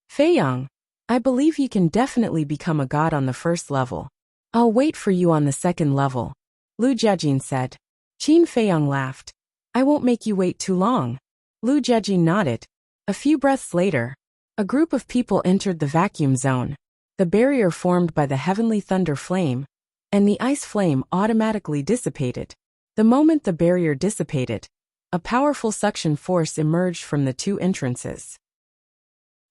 Feiyang, I believe you can definitely become a god on the first level. I'll wait for you on the second level, Lu Jiajin said. Qin Feiyang laughed. I won't make you wait too long. Lu Jiajin nodded. A few breaths later, a group of people entered the vacuum zone. The barrier formed by the heavenly thunder flame, and the ice flame automatically dissipated. The moment the barrier dissipated, a powerful suction force emerged from the 2 entrances.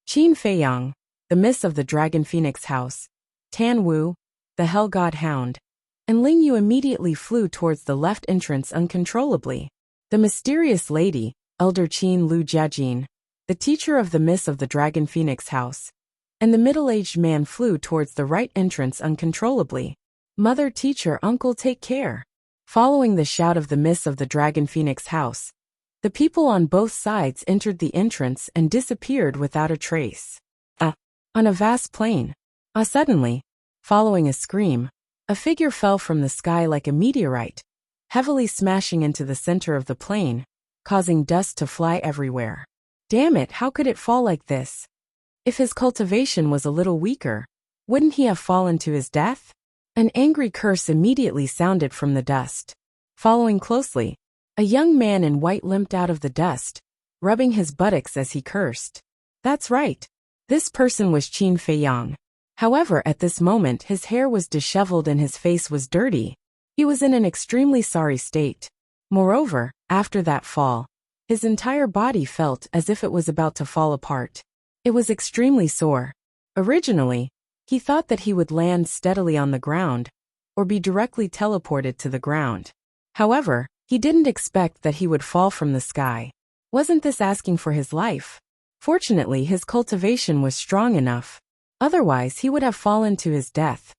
Qin Feiyang, the Miss of the Dragon Phoenix House, Tan Wu, the Hell God Hound, and Ling Yu immediately flew towards the left entrance uncontrollably. The mysterious lady, Elder Qin Lu Jiajin, the teacher of the Miss of the Dragon Phoenix House, and the middle-aged man flew towards the right entrance uncontrollably. Mother, teacher, uncle, take care. Following the shout of the Miss of the Dragon Phoenix House, the people on both sides entered the entrance and disappeared without a trace. On a vast plain. Suddenly, following a scream, a figure fell from the sky like a meteorite, heavily smashing into the center of the plain, causing dust to fly everywhere. Damn it, how could it fall like this? If his cultivation was a little weaker, wouldn't he have fallen to his death? An angry curse immediately sounded from the dust. Following closely, a young man in white limped out of the dust, rubbing his buttocks as he cursed. That's right. This person was Qin Feiyang. However, at this moment his hair was disheveled and his face was dirty. He was in an extremely sorry state. Moreover, after that fall, his entire body felt as if it was about to fall apart. It was extremely sore. Originally, he thought that he would land steadily on the ground, or be directly teleported to the ground. However, he didn't expect that he would fall from the sky. Wasn't this asking for his life? Fortunately, his cultivation was strong enough. Otherwise, he would have fallen to his death.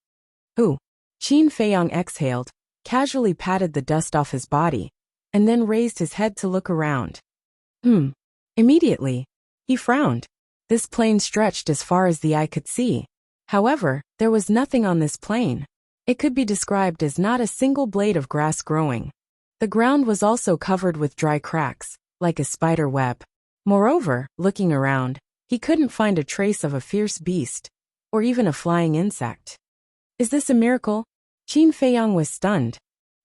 Ooh. Qin Feiyang exhaled, casually patted the dust off his body, and then raised his head to look around. Immediately, he frowned. This plain stretched as far as the eye could see. However, there was nothing on this plain. It could be described as not a single blade of grass growing. The ground was also covered with dry cracks, like a spider web. Moreover, looking around, he couldn't find a trace of a fierce beast, or even a flying insect. Is this a miracle? Qin Feiyang was stunned.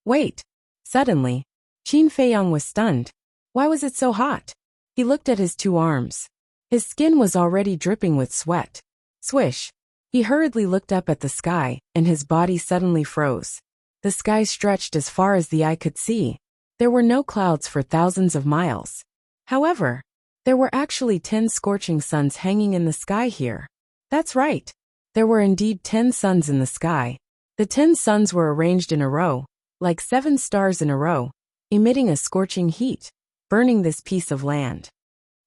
Wait. Suddenly, Qin Feiyang was stunned. Why was it so hot? He looked at his 2 arms. His skin was already dripping with sweat. Swish! He hurriedly looked up at the sky, and his body suddenly froze. The sky stretched as far as the eye could see. There were no clouds for thousands of miles. However, there were actually 10 scorching suns hanging in the sky here. That's right. There were indeed 10 suns in the sky. The 10 suns were arranged in a row, like 7 stars in a row, emitting a scorching heat, burning this piece of land.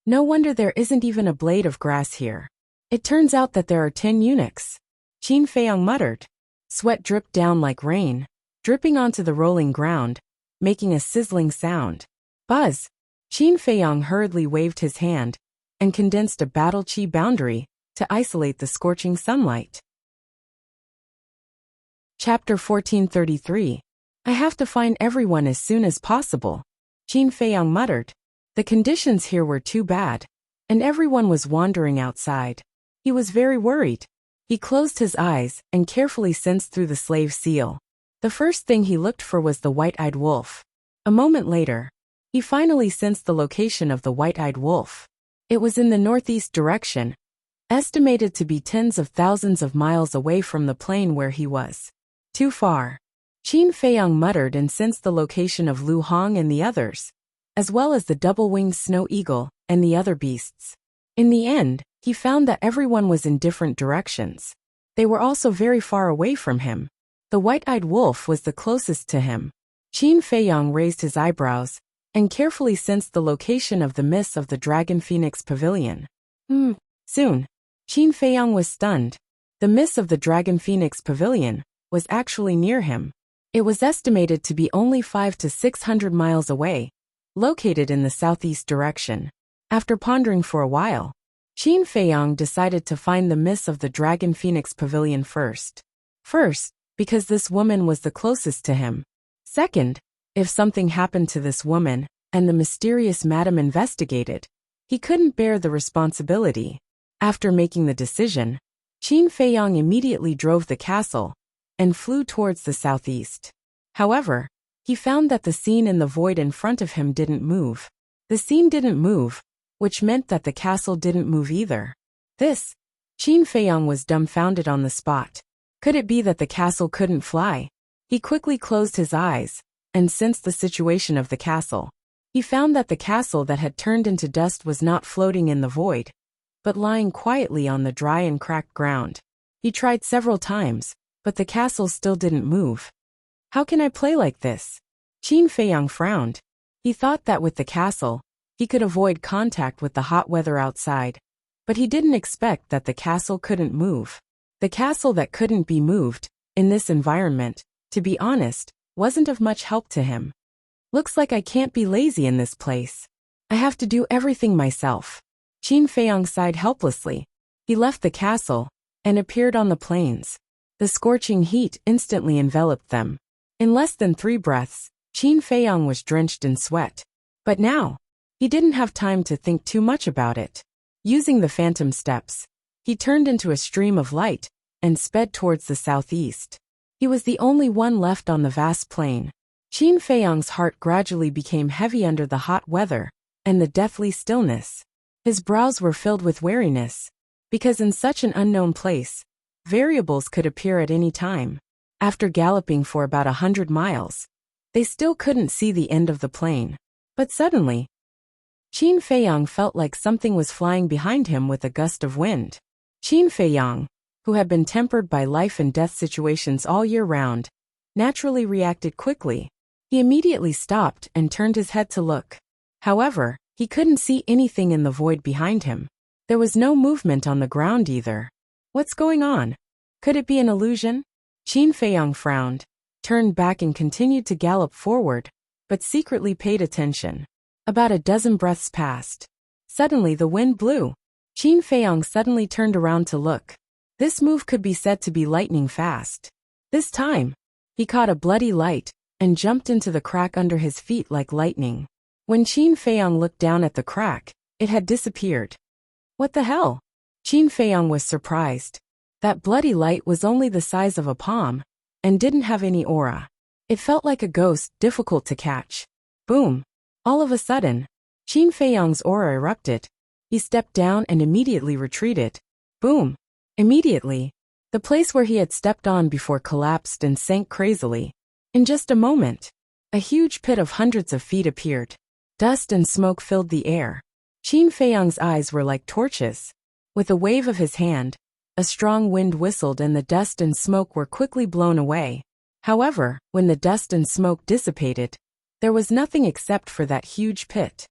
No wonder there isn't even a blade of grass here. It turns out that there are 10 eunuchs. Qin Feiyang muttered. Sweat dripped down like rain, dripping onto the rolling ground, making a sizzling sound. Buzz! Qin Feiyang hurriedly waved his hand and condensed a battle chi boundary to isolate the scorching sunlight. Chapter 1433. I have to find everyone as soon as possible. Qin Feiyang muttered. The conditions here were too bad, and everyone was wandering outside. He was very worried. He closed his eyes and carefully sensed through the slave seal. The first thing he looked for was the white-eyed wolf. A moment later, he finally sensed the location of the white-eyed wolf. It was in the northeast direction, estimated to be tens of thousands of miles away from the plain where he was. Too far. Qin Feiyang muttered and sensed the location of Lu Hong and the others, as well as the double-winged snow eagle and the other beasts. In the end, he found that everyone was in different directions. They were also very far away from him. The white-eyed wolf was the closest to him. Qin Feiyang raised his eyebrows and carefully sensed the location of the mist of the Dragon Phoenix Pavilion. Soon, Qin Feiyang was stunned. The mist of the Dragon Phoenix Pavilion was actually near him. It was estimated to be only 500 to 600 miles away, located in the southeast direction. After pondering for a while, Qin Feiyang decided to find the mist of the Dragon Phoenix Pavilion first. First, because this woman was the closest to him. Second, if something happened to this woman, and the mysterious madam investigated, he couldn't bear the responsibility. After making the decision, Qin Feiyang immediately drove the castle and flew towards the southeast. However, he found that the scene in the void in front of him didn't move. The scene didn't move, which meant that the castle didn't move either. Qin Feiyang was dumbfounded on the spot. Could it be that the castle couldn't fly? He quickly closed his eyes and sensed the situation of the castle. He found that the castle that had turned into dust was not floating in the void, but lying quietly on the dry and cracked ground. He tried several times, but the castle still didn't move. How can I play like this? Qin Feiyang frowned. He thought that with the castle, he could avoid contact with the hot weather outside, but he didn't expect that the castle couldn't move. The castle that couldn't be moved, in this environment, to be honest, wasn't of much help to him. Looks like I can't be lazy in this place. I have to do everything myself. Qin Feiyang sighed helplessly. He left the castle and appeared on the plains. The scorching heat instantly enveloped them. In less than 3 breaths, Qin Feiyang was drenched in sweat. But now, he didn't have time to think too much about it. Using the phantom steps, he turned into a stream of light and sped towards the southeast. He was the only one left on the vast plain. Qin Feiyang's heart gradually became heavy under the hot weather and the deathly stillness. His brows were filled with weariness, because in such an unknown place, variables could appear at any time. After galloping for about 100 miles, they still couldn't see the end of the plain. But suddenly, Qin Feiyang felt like something was flying behind him with a gust of wind. Qin Feiyang, who had been tempered by life and death situations all year round, naturally reacted quickly. He immediately stopped and turned his head to look. However, he couldn't see anything in the void behind him. There was no movement on the ground either. What's going on? Could it be an illusion? Qin Feiyang frowned, turned back and continued to gallop forward, but secretly paid attention. About a dozen breaths passed. Suddenly the wind blew. Qin Feiyang suddenly turned around to look. This move could be said to be lightning fast. This time, he caught a bloody light and jumped into the crack under his feet like lightning. When Qin Feiyang looked down at the crack, it had disappeared. What the hell? Qin Feiyang was surprised. That bloody light was only the size of a palm and didn't have any aura. It felt like a ghost, difficult to catch. Boom! All of a sudden, Qin Feiyang's aura erupted. He He stepped down and immediately retreated. Boom! Immediately, the place where he had stepped on before collapsed and sank crazily. In just a moment, a huge pit of hundreds of feet appeared. Dust and smoke filled the air. Qin Feiyang's eyes were like torches. With a wave of his hand, a strong wind whistled and the dust and smoke were quickly blown away. However, when the dust and smoke dissipated, there was nothing except for that huge pit.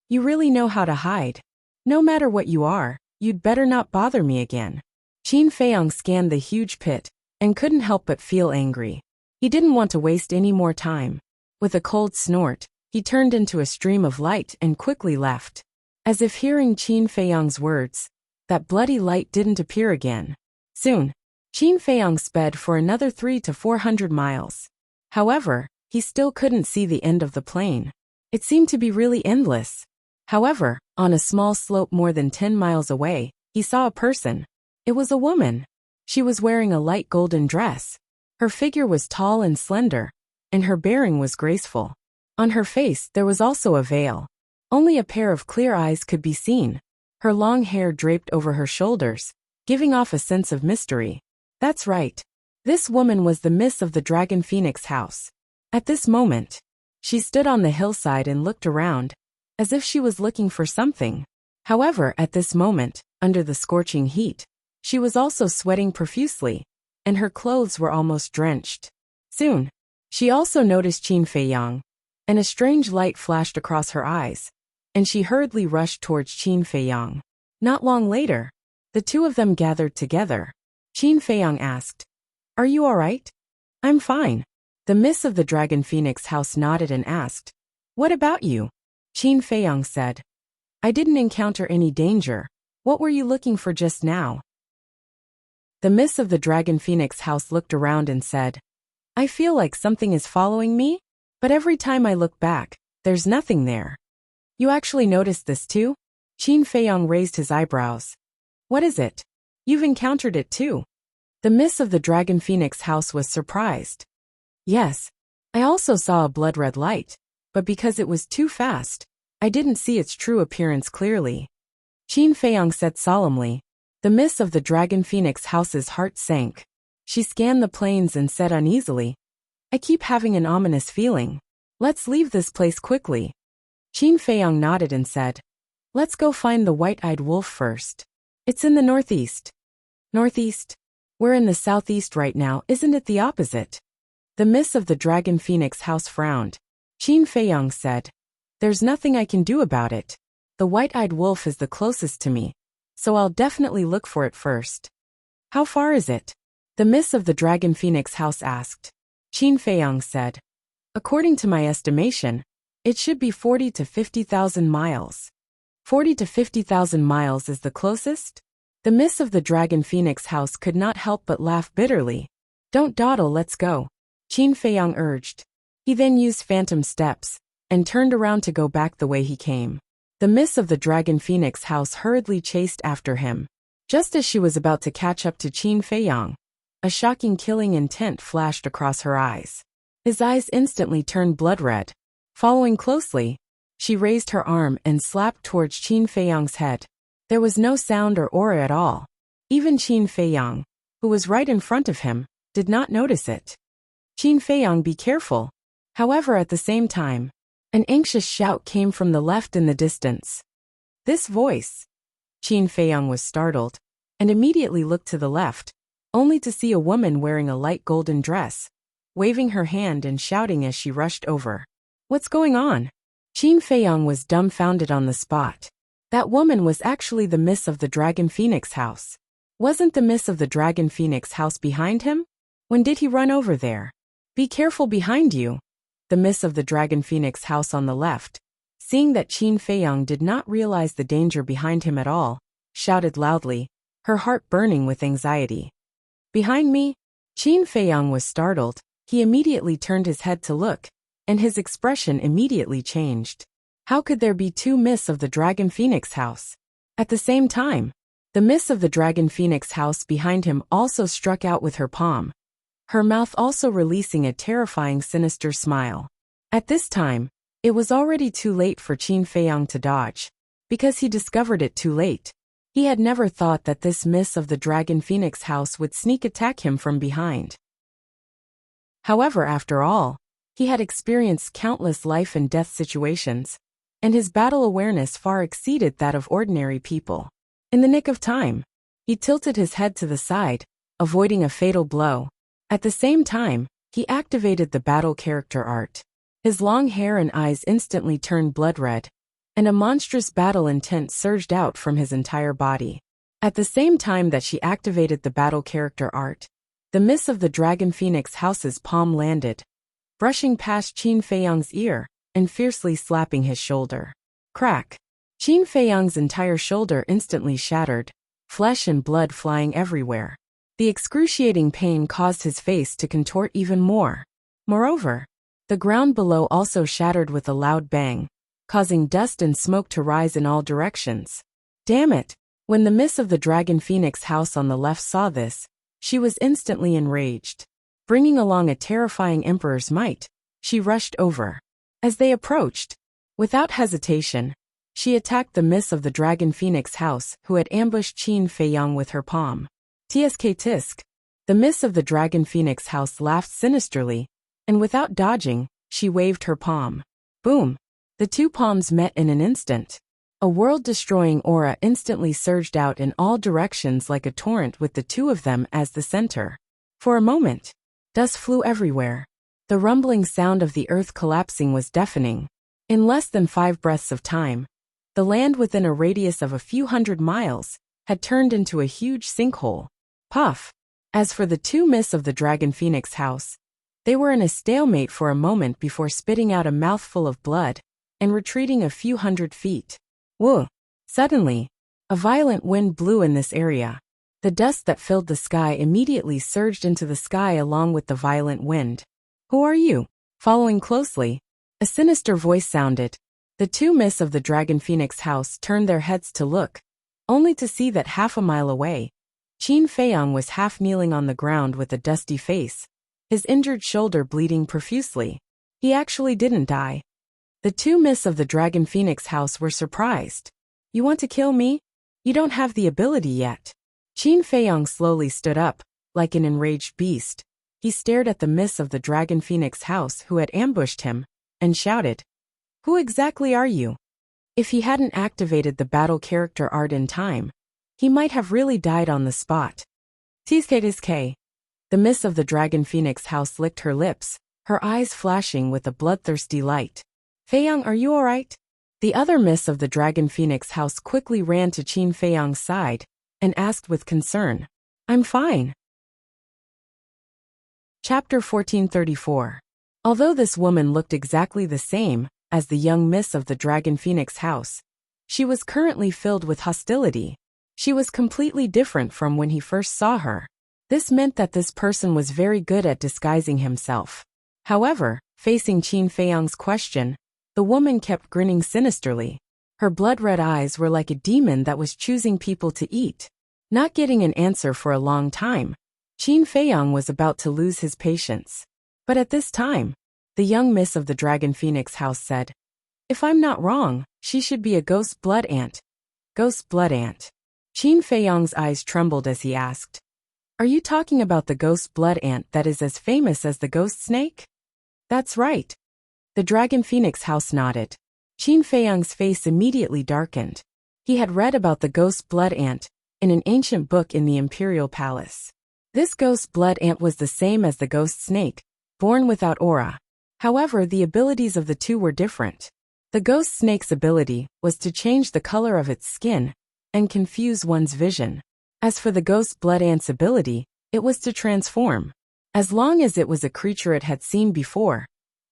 You really know how to hide. No matter what you are, you'd better not bother me again. Qin Feiyang scanned the huge pit and couldn't help but feel angry. He didn't want to waste any more time. With a cold snort, he turned into a stream of light and quickly left. As if hearing Qin Feiyang's words, that bloody light didn't appear again. Soon, Qin Feiyang sped for another 300 to 400 miles. However, he still couldn't see the end of the plain. It seemed to be really endless. However, on a small slope more than 10 miles away, he saw a person. It was a woman. She was wearing a light golden dress. Her figure was tall and slender, and her bearing was graceful. On her face there was also a veil. Only a pair of clear eyes could be seen. Her long hair draped over her shoulders, giving off a sense of mystery. That's right. This woman was the miss of the Dragon Phoenix house. At this moment, she stood on the hillside and looked around, as if she was looking for something. However, at this moment, under the scorching heat, she was also sweating profusely, and her clothes were almost drenched. Soon, she also noticed Qin Feiyang, and a strange light flashed across her eyes, and she hurriedly rushed towards Qin Feiyang. Not long later, the two of them gathered together. Qin Feiyang asked, "Are you all right?" "I'm fine." The miss of the Dragon Phoenix house nodded and asked, "What about you?" Qin Feiyang said, "I didn't encounter any danger. What were you looking for just now?" The miss of the Dragon Phoenix house looked around and said, "I feel like something is following me, but every time I look back, there's nothing there." "You actually noticed this too?" Qin Feiyang raised his eyebrows. "What is it? You've encountered it too." The miss of the Dragon Phoenix house was surprised. "Yes, I also saw a blood-red light, but because it was too fast, I didn't see its true appearance clearly." Qin Feiyang said solemnly. The miss of the Dragon Phoenix house's heart sank. She scanned the plains and said uneasily, "I keep having an ominous feeling. Let's leave this place quickly." Qin Feiyang nodded and said, "Let's go find the white-eyed wolf first. It's in the northeast." "Northeast? We're in the southeast right now, isn't it the opposite?" The miss of the Dragon Phoenix house frowned. Qin Feiyang said, "There's nothing I can do about it. The white-eyed wolf is the closest to me, so I'll definitely look for it first." "How far is it?" the miss of the Dragon Phoenix house asked. Qin Feiyang said, "According to my estimation, it should be 40 to 50,000 miles. 40 to 50,000 miles is the closest?" The miss of the Dragon Phoenix house could not help but laugh bitterly. "Don't dawdle, let's go," Qin Feiyang urged. He then used phantom steps, and turned around to go back the way he came. The miss of the Dragon Phoenix house hurriedly chased after him. Just as she was about to catch up to Qin Feiyang, a shocking killing intent flashed across her eyes. His eyes instantly turned blood-red. Following closely, she raised her arm and slapped towards Qin Feiyang's head. There was no sound or aura at all. Even Qin Feiyang, who was right in front of him, did not notice it. "Qin Feiyang, be careful." However, at the same time, an anxious shout came from the left in the distance. This voice. Qin Feiyang was startled, and immediately looked to the left, only to see a woman wearing a light golden dress, waving her hand and shouting as she rushed over. "What's going on?" Qin Feiyang was dumbfounded on the spot. That woman was actually the miss of the Dragon Phoenix house. Wasn't the miss of the Dragon Phoenix house behind him? When did he run over there? "Be careful behind you." The miss of the Dragon Phoenix house on the left, seeing that Qin Feiyang did not realize the danger behind him at all, shouted loudly, her heart burning with anxiety. "Behind me?" Qin Feiyang was startled. He immediately turned his head to look, and his expression immediately changed. How could there be two miss of the Dragon Phoenix house? At the same time, the miss of the Dragon Phoenix house behind him also struck out with her palm, her mouth also releasing a terrifying sinister smile. At this time, it was already too late for Qin Feiyang to dodge. because he discovered it too late. He had never thought that this miss of the Dragon Phoenix house would sneak attack him from behind. However, after all, he had experienced countless life and death situations, and his battle awareness far exceeded that of ordinary people. In the nick of time, he tilted his head to the side, avoiding a fatal blow. At the same time, he activated the battle character art. His long hair and eyes instantly turned blood red, and a monstrous battle intent surged out from his entire body. At the same time that she activated the battle character art, the miss of the Dragon Phoenix house's palm landed, brushing past Qin Feiyang's ear and fiercely slapping his shoulder. Crack! Qin Feiyang's entire shoulder instantly shattered, flesh and blood flying everywhere. The excruciating pain caused his face to contort even more. Moreover, the ground below also shattered with a loud bang, causing dust and smoke to rise in all directions. Damn it! When the miss of the Dragon Phoenix house on the left saw this, she was instantly enraged. Bringing along a terrifying emperor's might, she rushed over. As they approached, without hesitation, she attacked the miss of the Dragon Phoenix house who had ambushed Qin Feiyang with her palm. Tsk tisk. The miss of the Dragon Phoenix house laughed sinisterly, and without dodging, she waved her palm. Boom! The two palms met in an instant. A world-destroying aura instantly surged out in all directions like a torrent with the two of them as the center. For a moment, dust flew everywhere. The rumbling sound of the earth collapsing was deafening. In less than 5 breaths of time, the land within a radius of a few hundred miles had turned into a huge sinkhole. Puff! As for the two miss of the Dragon Phoenix house, they were in a stalemate for a moment before spitting out a mouthful of blood and retreating a few hundred feet. Whoa! Suddenly, a violent wind blew in this area. The dust that filled the sky immediately surged into the sky along with the violent wind. Who are you? Following closely, a sinister voice sounded. The two miss of the Dragon Phoenix house turned their heads to look, only to see that half a mile away, Qin Feiyang was half kneeling on the ground with a dusty face, his injured shoulder bleeding profusely. He actually didn't die. The two miss of the Dragon Phoenix house were surprised. You want to kill me? You don't have the ability yet. Qin Feiyang slowly stood up, like an enraged beast. He stared at the miss of the Dragon Phoenix house who had ambushed him, and shouted, "Who exactly are you?" If he hadn't activated the battle character art in time, he might have really died on the spot. Tsk. The miss of the Dragon Phoenix house licked her lips, her eyes flashing with a bloodthirsty light. Feiyang, are you alright? The other miss of the Dragon Phoenix house quickly ran to Qin Feiyang's side and asked with concern, I'm fine. Chapter 1434. Although this woman looked exactly the same as the young miss of the Dragon Phoenix house, she was currently filled with hostility. She was completely different from when he first saw her. This meant that this person was very good at disguising himself. However, facing Qin Feiyang's question, the woman kept grinning sinisterly. Her blood-red eyes were like a demon that was choosing people to eat. Not getting an answer for a long time, Qin Feiyang was about to lose his patience. But at this time, the young miss of the Dragon Phoenix house said, If I'm not wrong, she should be a ghost blood ant. Ghost blood ant. Qin Feiyang's eyes trembled as he asked, Are you talking about the ghost blood ant that is as famous as the ghost snake? That's right. The Dragon Phoenix house nodded. Qin Feiyang's face immediately darkened. He had read about the ghost blood ant in an ancient book in the Imperial Palace. This ghost blood ant was the same as the ghost snake, born without aura. However, the abilities of the two were different. The ghost snake's ability was to change the color of its skin and confuse one's vision. As for the ghost blood ant's ability, it was to transform. As long as it was a creature it had seen before,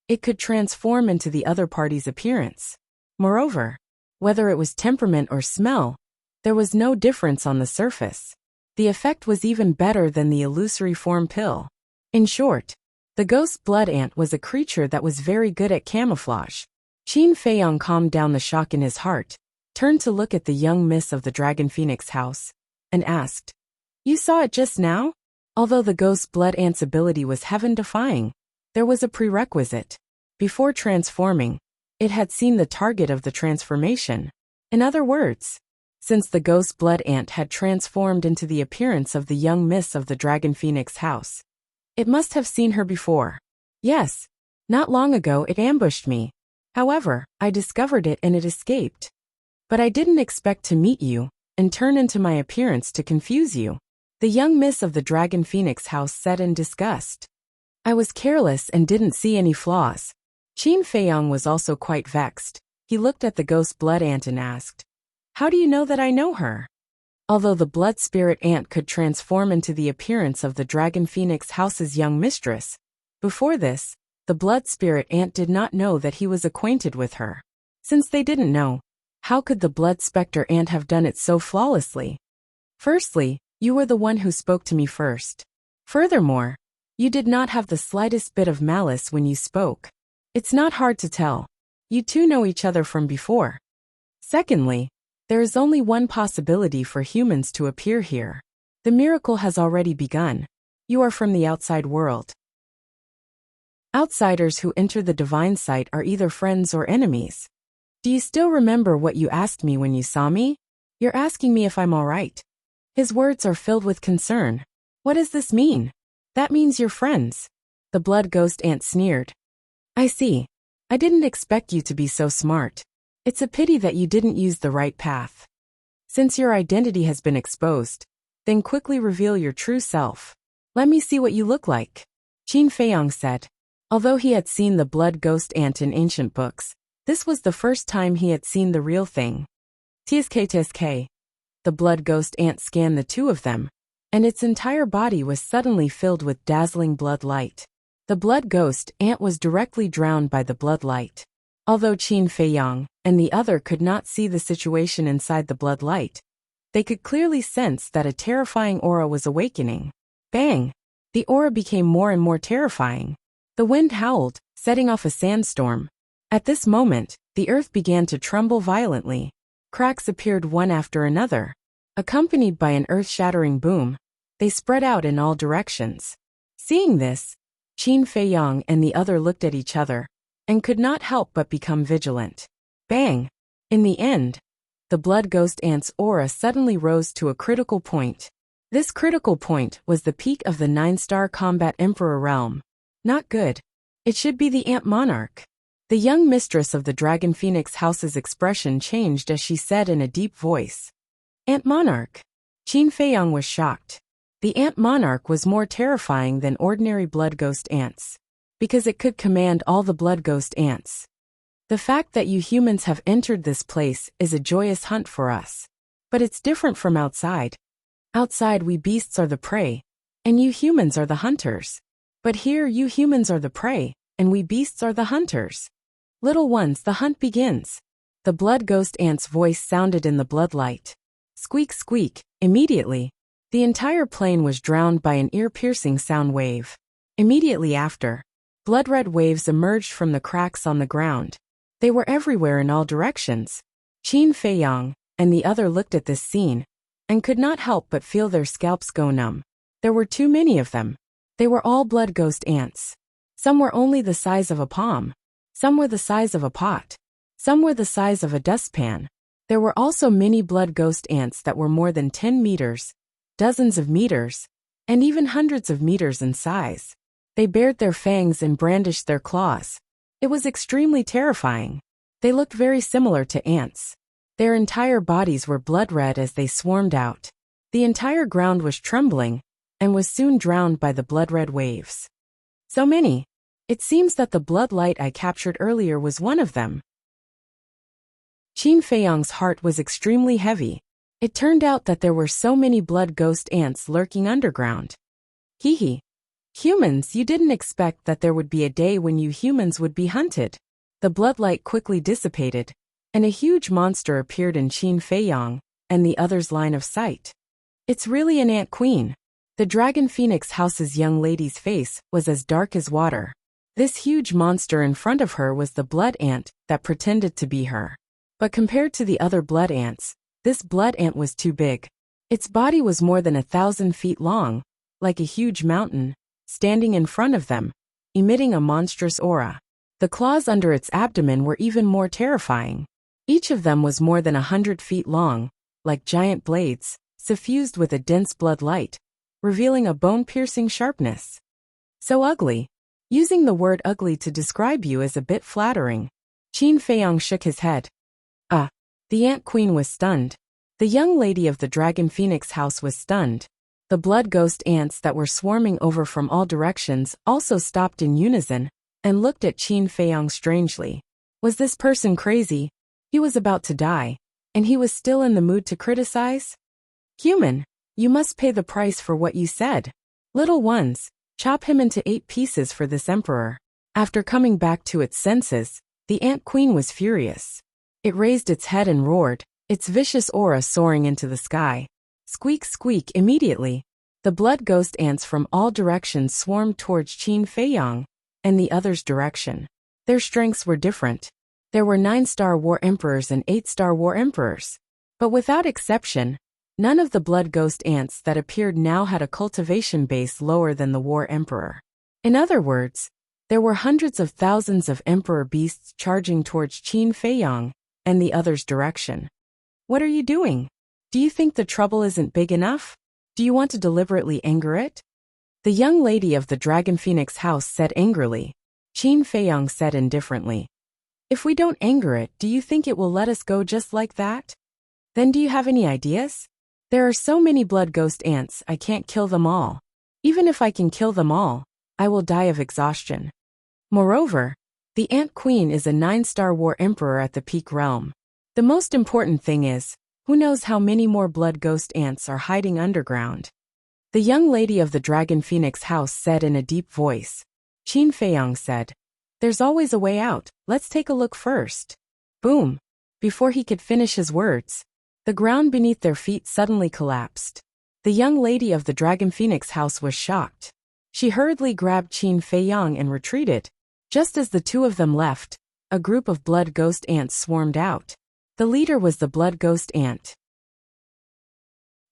it could transform into the other party's appearance. Moreover, whether it was temperament or smell, there was no difference on the surface. The effect was even better than the illusory form pill. In short, the ghost blood ant was a creature that was very good at camouflage. Qin Feiyang calmed down the shock in his heart, turned to look at the young miss of the Dragon Phoenix house, and asked, You saw it just now? Although the ghost blood ant's ability was heaven-defying, there was a prerequisite. Before transforming, it had seen the target of the transformation. In other words, since the ghost blood ant had transformed into the appearance of the young miss of the Dragon Phoenix house, it must have seen her before. Yes, not long ago it ambushed me. However, I discovered it and it escaped. But I didn't expect to meet you and turn into my appearance to confuse you, the young miss of the Dragon Phoenix house said in disgust. I was careless and didn't see any flaws. Qin Feiyang was also quite vexed. He looked at the ghost blood ant and asked, "How do you know that I know her?" Although the blood spirit ant could transform into the appearance of the Dragon Phoenix house's young mistress, before this, the blood spirit ant did not know that he was acquainted with her. Since they didn't know, how could the blood spectre ant have done it so flawlessly? Firstly, you were the one who spoke to me first. Furthermore, you did not have the slightest bit of malice when you spoke. It's not hard to tell. You two know each other from before. Secondly, there is only one possibility for humans to appear here. The miracle has already begun. You are from the outside world. Outsiders who enter the divine sight are either friends or enemies. Do you still remember what you asked me when you saw me? You're asking me if I'm all right. His words are filled with concern. What does this mean? That means you're friends. The blood ghost ant sneered. I see. I didn't expect you to be so smart. It's a pity that you didn't use the right path. Since your identity has been exposed, then quickly reveal your true self. Let me see what you look like, Qin Feiyang said. Although he had seen the blood ghost ant in ancient books, this was the first time he had seen the real thing. Tsk. The blood ghost ant scanned the two of them, and its entire body was suddenly filled with dazzling blood light. The blood ghost ant was directly drowned by the blood light. Although Qin Feiyang and the other could not see the situation inside the blood light, they could clearly sense that a terrifying aura was awakening. Bang! The aura became more and more terrifying. The wind howled, setting off a sandstorm. At this moment, the earth began to tremble violently. Cracks appeared one after another. Accompanied by an earth-shattering boom, they spread out in all directions. Seeing this, Qin Feiyang and the other looked at each other and could not help but become vigilant. Bang! In the end, the blood ghost ant's aura suddenly rose to a critical point. This critical point was the peak of the 9-star combat emperor realm. Not good. It should be the ant monarch. The young mistress of the Dragon Phoenix house's expression changed as she said in a deep voice, Ant monarch. Qin Feiyang was shocked. The ant monarch was more terrifying than ordinary blood ghost ants, because it could command all the blood ghost ants. The fact that you humans have entered this place is a joyous hunt for us. But it's different from outside. Outside we beasts are the prey, and you humans are the hunters. But here you humans are the prey, and we beasts are the hunters. Little ones, the hunt begins. The blood ghost ant's voice sounded in the bloodlight. Squeak squeak, immediately. The entire plane was drowned by an ear-piercing sound wave. Immediately after, blood-red waves emerged from the cracks on the ground. They were everywhere in all directions. Qin Feiyang and the other looked at this scene and could not help but feel their scalps go numb. There were too many of them. They were all blood ghost ants. Some were only the size of a palm. Some were the size of a pot. Some were the size of a dustpan. There were also many blood ghost ants that were more than 10 meters, dozens of meters, and even hundreds of meters in size. They bared their fangs and brandished their claws. It was extremely terrifying. They looked very similar to ants. Their entire bodies were blood red as they swarmed out. The entire ground was trembling and was soon drowned by the blood-red waves. So many. It seems that the blood light I captured earlier was one of them. Qin Feiyang's heart was extremely heavy. It turned out that there were so many blood ghost ants lurking underground. Hee. Humans, you didn't expect that there would be a day when you humans would be hunted. The bloodlight quickly dissipated, and a huge monster appeared in Qin Feiyang and the other's line of sight. It's really an ant queen. The Dragon Phoenix house's young lady's face was as dark as water. This huge monster in front of her was the blood ant that pretended to be her. But compared to the other blood ants, this blood ant was too big. Its body was more than 1,000 feet long, like a huge mountain, standing in front of them, emitting a monstrous aura. The claws under its abdomen were even more terrifying. Each of them was more than 100 feet long, like giant blades, suffused with a dense blood light, revealing a bone-piercing sharpness. So ugly. Using the word ugly to describe you is a bit flattering. Qin Feiyong shook his head. The Ant Queen was stunned. The young lady of the Dragon Phoenix house was stunned. The blood ghost ants that were swarming over from all directions also stopped in unison and looked at Qin Feiyong strangely. Was this person crazy? He was about to die, and he was still in the mood to criticize? Human, you must pay the price for what you said. Little ones, chop him into 8 pieces for this emperor. After coming back to its senses, the Ant Queen was furious. It raised its head and roared, its vicious aura soaring into the sky. Squeak, squeak. Immediately, the blood ghost ants from all directions swarmed towards Qin Feiyong and the other's direction. Their strengths were different. There were 9-star war emperors and 8-star war emperors. But without exception, none of the blood ghost ants that appeared now had a cultivation base lower than the war emperor. In other words, there were hundreds of thousands of emperor beasts charging towards Qin Feiyong and the other's direction. What are you doing? Do you think the trouble isn't big enough? Do you want to deliberately anger it? The young lady of the Dragon Phoenix house said angrily. Qin Feiyong said indifferently. If we don't anger it, do you think it will let us go just like that? Then do you have any ideas? There are so many blood ghost ants, I can't kill them all. Even if I can kill them all, I will die of exhaustion. Moreover, the Ant Queen is a 9-star war emperor at the peak realm. The most important thing is, who knows how many more blood ghost ants are hiding underground? The young lady of the Dragon Phoenix house said in a deep voice. Qin Feiyong said, "There's always a way out, let's take a look first." Boom! Before he could finish his words, the ground beneath their feet suddenly collapsed. The young lady of the Dragon Phoenix house was shocked. She hurriedly grabbed Qin Feiyong and retreated. Just as the two of them left, a group of blood ghost ants swarmed out. The leader was the blood ghost ant.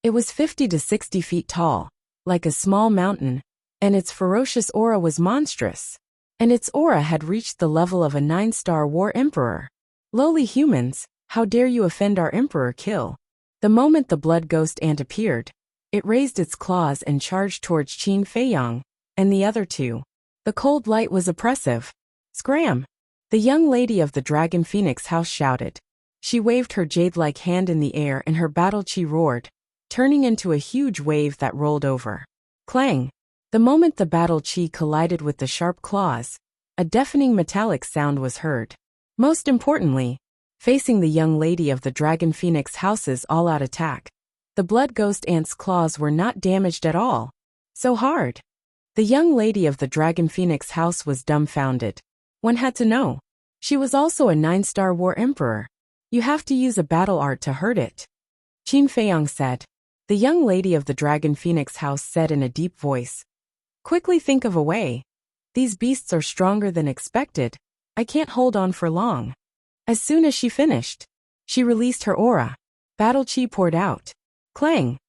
It was 50 to 60 feet tall, like a small mountain, and its ferocious aura was monstrous. And its aura had reached the level of a 9-star war emperor. Lowly humans, how dare you offend our emperor? Kill. The moment the blood ghost ant appeared, it raised its claws and charged towards Qin Feiyong and the other two. The cold light was oppressive. Scram! The young lady of the Dragon Phoenix house shouted. She waved her jade-like hand in the air and her battle chi roared, turning into a huge wave that rolled over. Clang! The moment the battle chi collided with the sharp claws, a deafening metallic sound was heard. Most importantly, facing the young lady of the Dragon Phoenix house's all-out attack, the blood ghost ant's claws were not damaged at all. So hard! The young lady of the Dragon Phoenix house was dumbfounded. One had to know. She was also a 9-star war emperor. You have to use a battle art to hurt it. Qin Feiyong said. The young lady of the Dragon Phoenix house said in a deep voice. Quickly think of a way. These beasts are stronger than expected. I can't hold on for long. As soon as she finished, she released her aura. Battle chi poured out. Clang!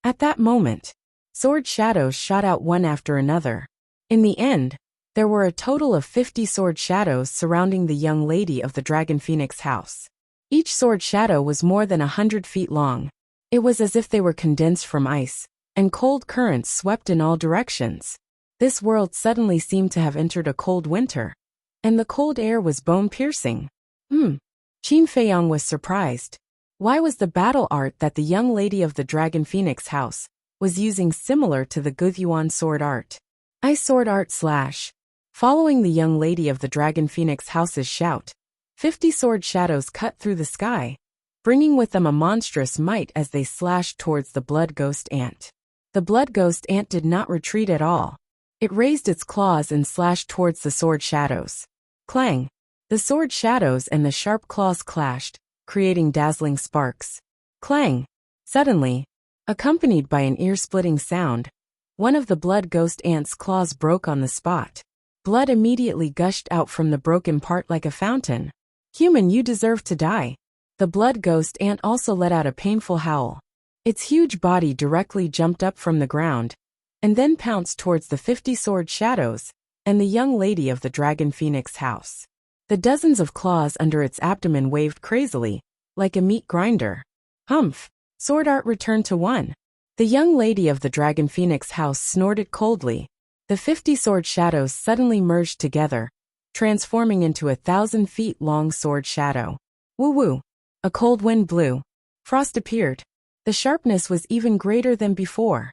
At that moment, sword shadows shot out one after another. In the end, there were a total of 50 sword shadows surrounding the young lady of the Dragon Phoenix house. Each sword shadow was more than 100 feet long. It was as if they were condensed from ice, and cold currents swept in all directions. This world suddenly seemed to have entered a cold winter, and the cold air was bone-piercing. Qin Feiyong was surprised. Why was the battle art that the young lady of the Dragon Phoenix house was using similar to the Guthyuan sword art? Ice sword art slash. Following the young lady of the Dragon Phoenix house's shout, 50 sword shadows cut through the sky, bringing with them a monstrous might as they slashed towards the blood ghost ant. The blood ghost ant did not retreat at all. It raised its claws and slashed towards the sword shadows. Clang! The sword shadows and the sharp claws clashed, creating dazzling sparks. Clang! Suddenly, accompanied by an ear-splitting sound, one of the blood ghost ant's claws broke on the spot. Blood immediately gushed out from the broken part like a fountain. Human, you deserve to die. The blood ghost ant also let out a painful howl. Its huge body directly jumped up from the ground, and then pounced towards the 50 sword shadows and the young lady of the Dragon Phoenix house. The dozens of claws under its abdomen waved crazily, like a meat grinder. Humph! Sword art returned to 1. The young lady of the Dragon Phoenix house snorted coldly. The 50 sword shadows suddenly merged together, transforming into 1,000 feet long sword shadow. Woo-woo! A cold wind blew. Frost appeared. The sharpness was even greater than before.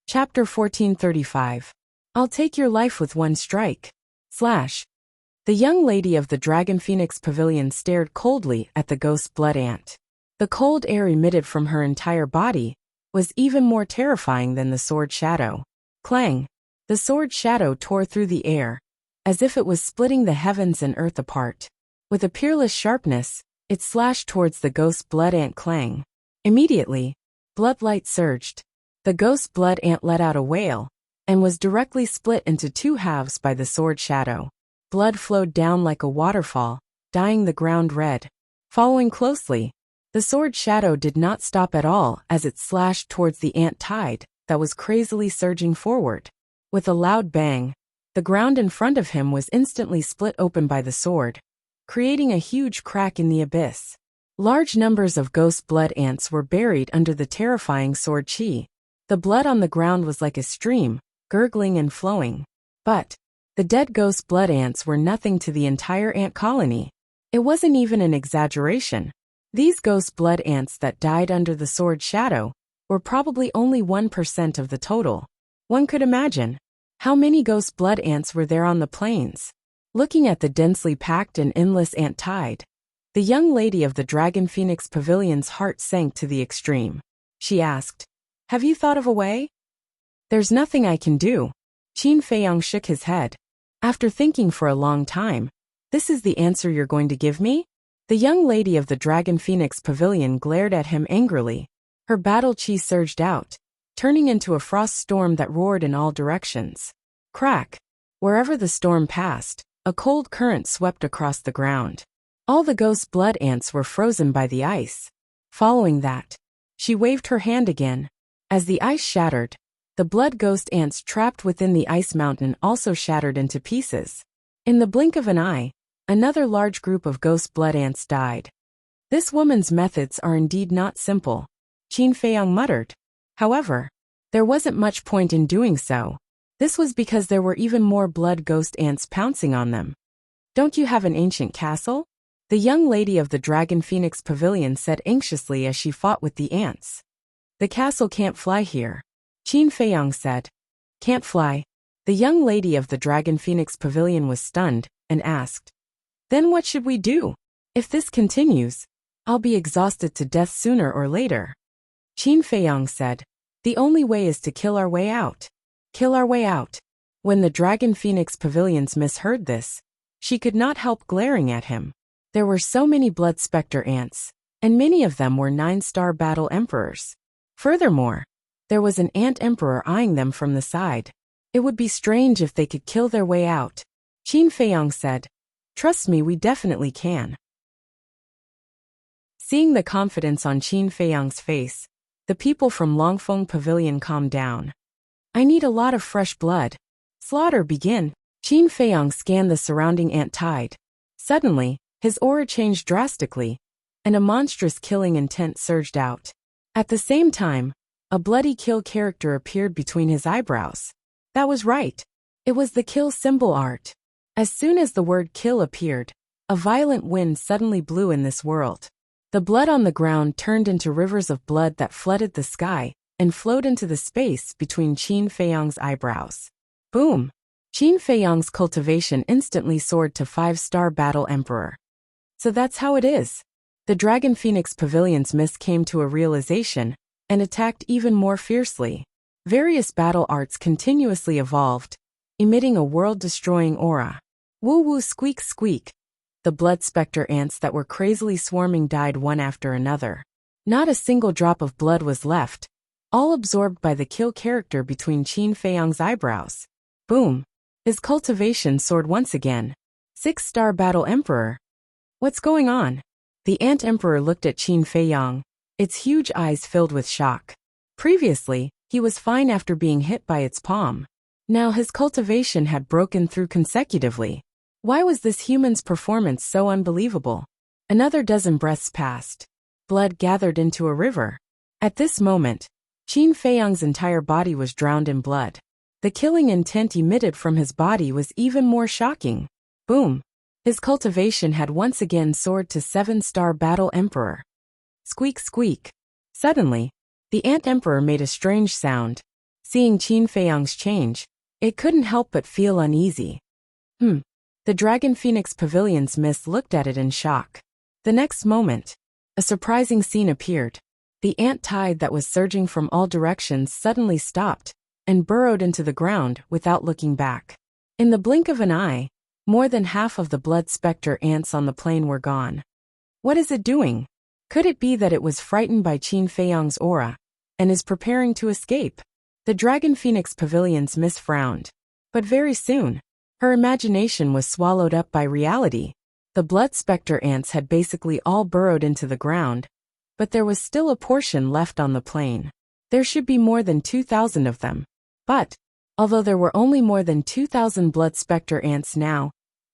Chapter 1435. I'll take your life with one strike. Slash. The young lady of the Dragon Phoenix Pavilion stared coldly at the ghost blood ant. The cold air emitted from her entire body was even more terrifying than the sword shadow. Clang! The sword shadow tore through the air, as if it was splitting the heavens and earth apart. With a peerless sharpness, it slashed towards the ghost blood ant. Clang! Immediately, bloodlight surged. The ghost blood ant let out a wail, and was directly split into 2 halves by the sword shadow. Blood flowed down like a waterfall, dyeing the ground red. Following closely, the sword shadow did not stop at all as it slashed towards the ant tide that was crazily surging forward. With a loud bang, the ground in front of him was instantly split open by the sword, creating a huge crack in the abyss. Large numbers of ghost blood ants were buried under the terrifying sword chi. The blood on the ground was like a stream, gurgling and flowing. But the dead ghost blood ants were nothing to the entire ant colony. It wasn't even an exaggeration. These ghost blood ants that died under the sword shadow were probably only 1% of the total. One could imagine how many ghost blood ants were there on the plains. Looking at the densely packed and endless ant tide, the young lady of the Dragon Phoenix Pavilion's heart sank to the extreme. She asked, "Have you thought of a way?" "There's nothing I can do." Qin Feiyang shook his head. "After thinking for a long time, this is the answer you're going to give me?" The young lady of the Dragon Phoenix Pavilion glared at him angrily. Her battle chi surged out, turning into a frost storm that roared in all directions. Crack! Wherever the storm passed, a cold current swept across the ground. All the ghost blood ants were frozen by the ice. Following that, she waved her hand again. As the ice shattered, the blood ghost ants trapped within the ice mountain also shattered into pieces. In the blink of an eye, another large group of ghost blood ants died. This woman's methods are indeed not simple, Qin Feiyang muttered. However, there wasn't much point in doing so. This was because there were even more blood ghost ants pouncing on them. "Don't you have an ancient castle?" The young lady of the Dragon Phoenix Pavilion said anxiously as she fought with the ants. "The castle can't fly here," Qin Feiyang said. "Can't fly?" The young lady of the Dragon Phoenix Pavilion was stunned and asked, "Then what should we do? If this continues, I'll be exhausted to death sooner or later." Qin Feiyang said, "The only way is to kill our way out." Kill our way out. When the Dragon Phoenix Pavilion's miss heard this, she could not help glaring at him. There were so many blood specter ants, and many of them were 9-star battle emperors. Furthermore, there was an ant emperor eyeing them from the side. It would be strange if they could kill their way out. Qin Feiyang said, "Trust me, we definitely can." Seeing the confidence on Qin Feiyang's face, the people from Longfeng Pavilion calmed down. "I need a lot of fresh blood. Slaughter begin." Qin Feiyang scanned the surrounding ant tide. Suddenly, his aura changed drastically, and a monstrous killing intent surged out. At the same time, a bloody kill character appeared between his eyebrows. That was right. It was the kill symbol art. As soon as the word kill appeared, a violent wind suddenly blew in this world. The blood on the ground turned into rivers of blood that flooded the sky and flowed into the space between Qin Feiyang's eyebrows. Boom! Qin Feiyang's cultivation instantly soared to 5-star battle emperor. So that's how it is. The Dragon Phoenix Pavilion's miss came to a realization and attacked even more fiercely. Various battle arts continuously evolved, emitting a world-destroying aura. Woo-woo squeak squeak. The blood specter ants that were crazily swarming died one after another. Not a single drop of blood was left, all absorbed by the kill character between Qin Feiyang's eyebrows. Boom! His cultivation soared once again. 6-star battle emperor. What's going on? The ant emperor looked at Qin Feiyang, its huge eyes filled with shock. Previously, he was fine after being hit by its palm. Now his cultivation had broken through consecutively. Why was this human's performance so unbelievable? Another dozen breaths passed. Blood gathered into a river. At this moment, Qin Feiyang's entire body was drowned in blood. The killing intent emitted from his body was even more shocking. Boom! His cultivation had once again soared to 7-star Battle Emperor. Squeak squeak. Suddenly, the Ant Emperor made a strange sound. Seeing Qin Feiyang's change, it couldn't help but feel uneasy. The Dragon Phoenix Pavilion's Miss looked at it in shock. The next moment, a surprising scene appeared. The ant tide that was surging from all directions suddenly stopped and burrowed into the ground without looking back. In the blink of an eye, more than half of the blood spectre ants on the plain were gone. What is it doing? Could it be that it was frightened by Qin Feiyang's aura and is preparing to escape? The Dragon Phoenix Pavilion's Miss frowned. But very soon, her imagination was swallowed up by reality. The blood spectre ants had basically all burrowed into the ground, but there was still a portion left on the plain. There should be more than 2,000 of them. But, although there were only more than 2,000 blood spectre ants now,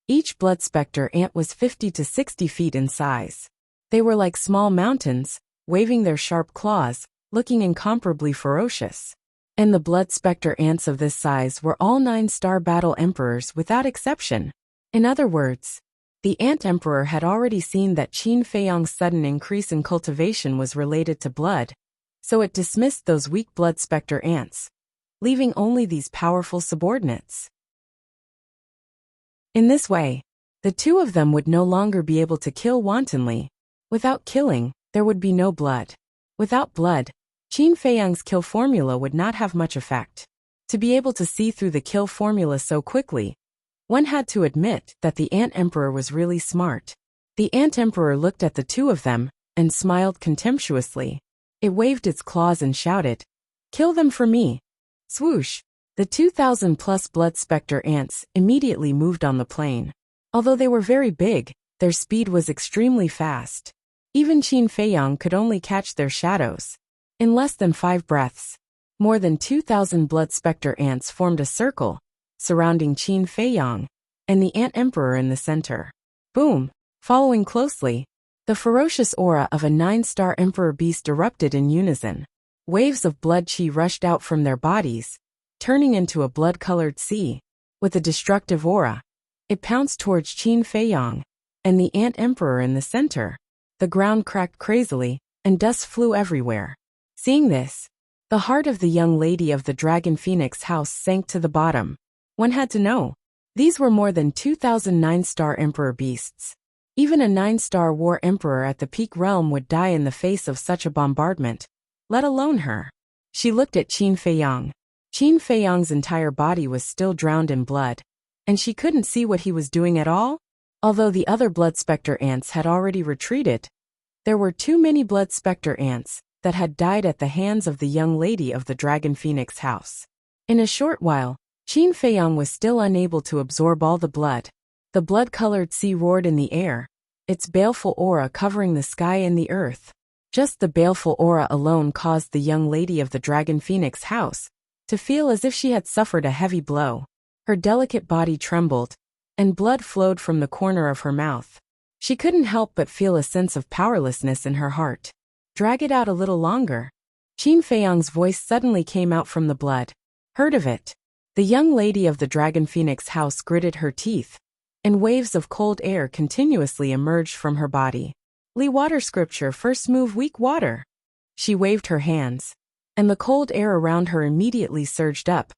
each blood spectre ant was 50 to 60 feet in size. They were like small mountains, waving their sharp claws, looking incomparably ferocious. And the blood spectre ants of this size were all 9-star Battle Emperors without exception. In other words, the Ant Emperor had already seen that Qin Feiyang's sudden increase in cultivation was related to blood, so it dismissed those weak blood spectre ants, leaving only these powerful subordinates. In this way, the two of them would no longer be able to kill wantonly. Without killing, there would be no blood. Without blood, Qin Feiyang's kill formula would not have much effect. To be able to see through the kill formula so quickly, one had to admit that the Ant Emperor was really smart. The Ant Emperor looked at the two of them and smiled contemptuously. It waved its claws and shouted, "Kill them for me!" Swoosh! The 2,000-plus blood spectre ants immediately moved on the plain. Although they were very big, their speed was extremely fast. Even Qin Feiyang could only catch their shadows. In less than 5 breaths, more than 2,000 blood spectre ants formed a circle, surrounding Qin Feiyang and the Ant Emperor in the center. Boom! Following closely, the ferocious aura of a 9-star Emperor beast erupted in unison. Waves of blood chi rushed out from their bodies, turning into a blood-colored sea. With a destructive aura, it pounced towards Qin Feiyang and the Ant Emperor in the center. The ground cracked crazily, and dust flew everywhere. Seeing this, the heart of the young lady of the Dragon Phoenix house sank to the bottom. One had to know. These were more than 2,000 9-star Emperor beasts. Even a 9-star War Emperor at the peak realm would die in the face of such a bombardment, let alone her. She looked at Qin Feiyang. Qin Feiyang's entire body was still drowned in blood, and she couldn't see what he was doing at all. Although the other blood spectre ants had already retreated, there were too many blood spectre ants that had died at the hands of the young lady of the Dragon Phoenix house. In a short while, Qin Feiyang was still unable to absorb all the blood. The blood-colored sea roared in the air, its baleful aura covering the sky and the earth. Just the baleful aura alone caused the young lady of the Dragon Phoenix house to feel as if she had suffered a heavy blow. Her delicate body trembled, and blood flowed from the corner of her mouth. She couldn't help but feel a sense of powerlessness in her heart. Drag it out a little longer. Qin Feiyang's voice suddenly came out from the blood. Heard of it? The young lady of the Dragon Phoenix house gritted her teeth, and waves of cold air continuously emerged from her body. Li water scripture first move weak water. She waved her hands, and the cold air around her immediately surged up,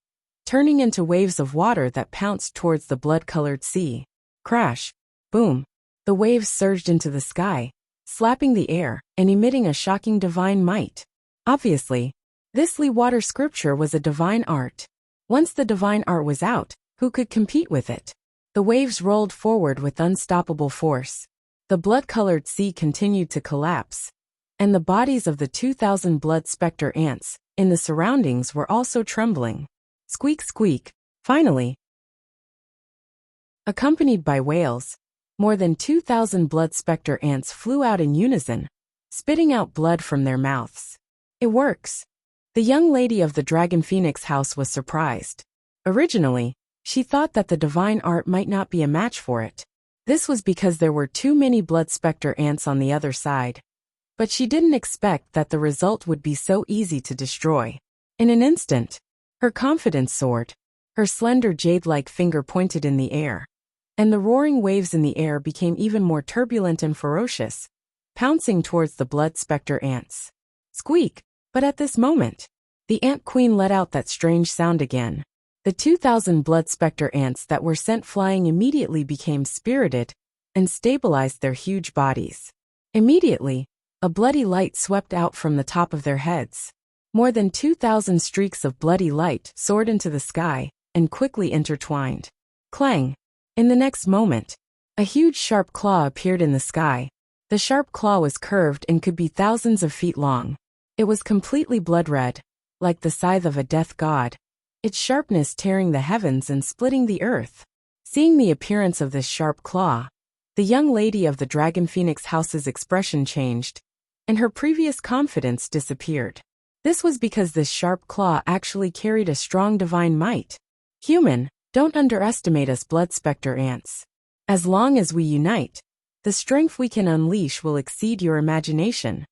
turning into waves of water that pounced towards the blood-colored sea. Crash! Boom! The waves surged into the sky, slapping the air and emitting a shocking divine might. Obviously, this Li water scripture was a divine art. Once the divine art was out, who could compete with it? The waves rolled forward with unstoppable force. The blood-colored sea continued to collapse, and the bodies of the 2,000 blood spectre ants in the surroundings were also trembling. Squeak squeak. Finally, accompanied by wails, more than 2,000 blood spectre ants flew out in unison, spitting out blood from their mouths. It works. The young lady of the Dragon Phoenix house was surprised. Originally, she thought that the divine art might not be a match for it. This was because there were too many blood spectre ants on the other side. But she didn't expect that the result would be so easy to destroy. In an instant, her confidence soared. Her slender jade-like finger pointed in the air, and the roaring waves in the air became even more turbulent and ferocious, pouncing towards the blood spectre ants. Squeak! But at this moment, the ant queen let out that strange sound again. The 2,000 blood spectre ants that were sent flying immediately became spirited and stabilized their huge bodies. Immediately, a bloody light swept out from the top of their heads. More than 2,000 streaks of bloody light soared into the sky and quickly intertwined. Clang! In the next moment, a huge sharp claw appeared in the sky. The sharp claw was curved and could be thousands of feet long. It was completely blood-red, like the scythe of a death god, its sharpness tearing the heavens and splitting the earth. Seeing the appearance of this sharp claw, the young lady of the Dragon Phoenix house's expression changed, and her previous confidence disappeared. This was because this sharp claw actually carried a strong divine might. Human, don't underestimate us blood spectre ants. As long as we unite, the strength we can unleash will exceed your imagination.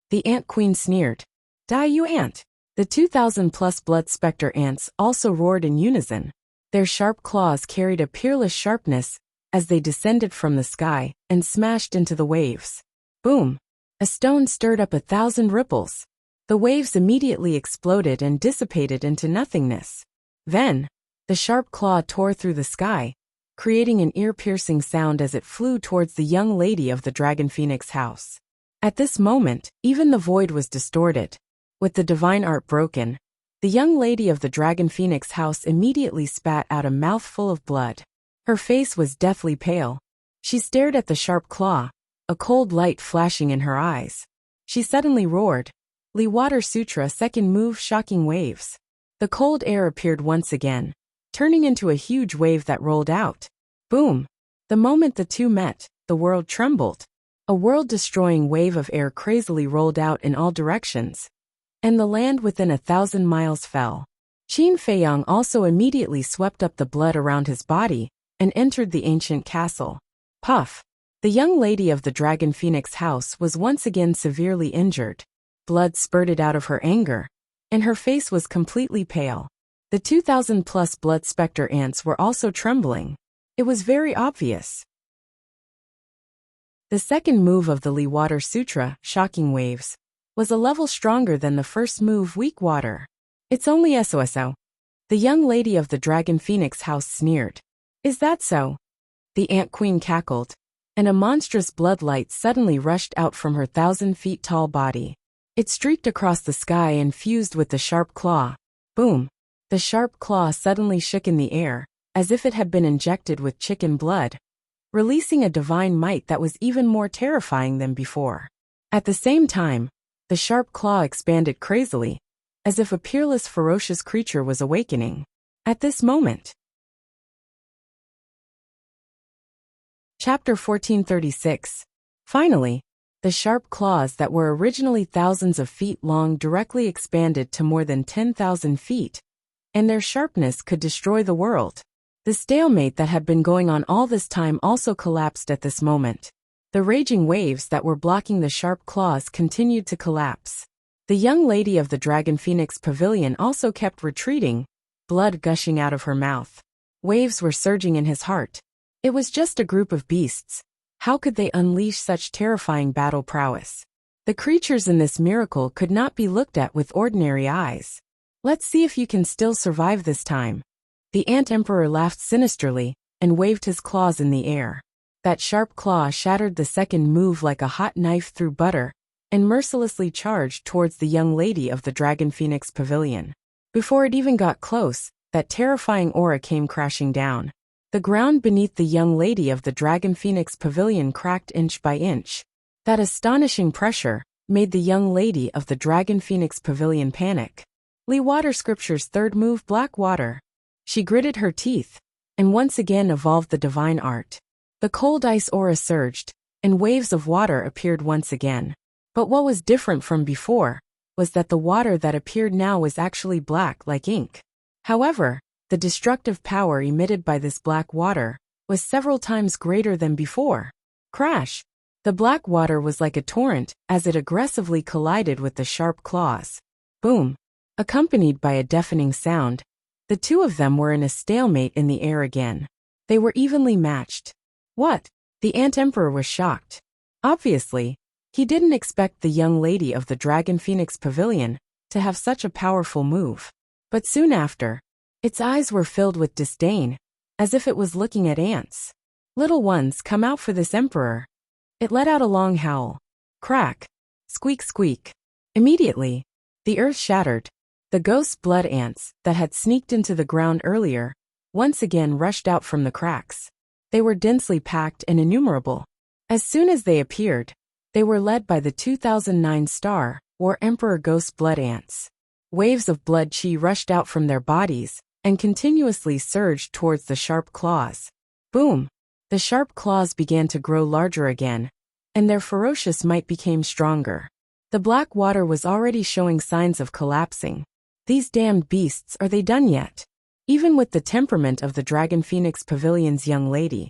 The ant queen sneered. Die, you ant! The 2,000+ blood spectre ants also roared in unison. Their sharp claws carried a peerless sharpness as they descended from the sky and smashed into the waves. Boom! A stone stirred up 1,000 ripples. The waves immediately exploded and dissipated into nothingness. Then, the sharp claw tore through the sky, creating an ear-piercing sound as it flew towards the young lady of the Dragon Phoenix house. At this moment, even the void was distorted. With the divine art broken, the young lady of the Dragon Phoenix house immediately spat out a mouthful of blood. Her face was deathly pale. She stared at the sharp claw, a cold light flashing in her eyes. She suddenly roared. Water Sutra second move shocking waves. The cold air appeared once again, turning into a huge wave that rolled out. Boom! The moment the two met, the world trembled. A world-destroying wave of air crazily rolled out in all directions, and the land within 1,000 miles fell. Qin Feiyang also immediately swept up the blood around his body and entered the ancient castle. Puff! The young lady of the Dragon Phoenix house was once again severely injured. Blood spurted out of her anger, and her face was completely pale. The 2,000+ blood spectre ants were also trembling. It was very obvious. The second move of the Water Sutra, Shocking Waves, was a level stronger than the first move, Weak Water. It's only SOSO. The young lady of the Dragon Phoenix house sneered. Is that so? The ant queen cackled, and a monstrous bloodlight suddenly rushed out from her 1,000-feet-tall body. It streaked across the sky and fused with the sharp claw. Boom! The sharp claw suddenly shook in the air, as if it had been injected with chicken blood, releasing a divine might that was even more terrifying than before. At the same time, the sharp claw expanded crazily, as if a peerless, ferocious creature was awakening. At this moment. Chapter 1436. Finally, the sharp claws that were originally thousands of feet long directly expanded to more than 10,000 feet, and their sharpness could destroy the world. The stalemate that had been going on all this time also collapsed at this moment. The raging waves that were blocking the sharp claws continued to collapse. The young lady of the Dragon Phoenix pavilion also kept retreating, blood gushing out of her mouth. Waves were surging in his heart. It was just a group of beasts. How could they unleash such terrifying battle prowess? The creatures in this miracle could not be looked at with ordinary eyes. Let's see if you can still survive this time. The Ant Emperor laughed sinisterly and waved his claws in the air. That sharp claw shattered the second move like a hot knife through butter and mercilessly charged towards the young lady of the Dragon Phoenix pavilion. Before it even got close, that terrifying aura came crashing down. The ground beneath the young lady of the Dragon Phoenix pavilion cracked inch by inch. That astonishing pressure made the young lady of the Dragon Phoenix pavilion panic. Water Scripture's third move, Black Water. She gritted her teeth and once again evolved the divine art. The cold ice aura surged, and waves of water appeared once again. But what was different from before was that the water that appeared now was actually black like ink. However, the destructive power emitted by this black water was several times greater than before. Crash! The black water was like a torrent as it aggressively collided with the sharp claws. Boom! Accompanied by a deafening sound, the two of them were in a stalemate in the air again. They were evenly matched. What? The Ant Emperor was shocked. Obviously, he didn't expect the young lady of the Dragon Phoenix Pavilion to have such a powerful move. But soon after, its eyes were filled with disdain, as if it was looking at ants. Little ones, come out for this emperor. It let out a long howl. Crack. Squeak squeak. Immediately, the earth shattered. The ghost blood ants that had sneaked into the ground earlier once again rushed out from the cracks. They were densely packed and innumerable. As soon as they appeared, they were led by the 2009 Star War Emperor ghost blood ants. Waves of blood chi rushed out from their bodies and continuously surged towards the sharp claws. Boom! The sharp claws began to grow larger again, and their ferocious might became stronger. The black water was already showing signs of collapsing. These damned beasts, are they done yet? Even with the temperament of the Dragon Phoenix Pavilion's young lady,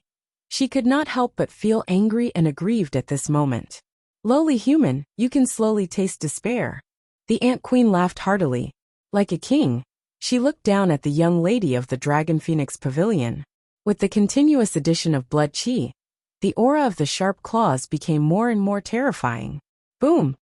she could not help but feel angry and aggrieved at this moment. Lowly human, you can slowly taste despair. The Ant Queen laughed heartily. Like a king, she looked down at the young lady of the Dragon Phoenix Pavilion. With the continuous addition of blood chi, the aura of the sharp claws became more and more terrifying. Boom!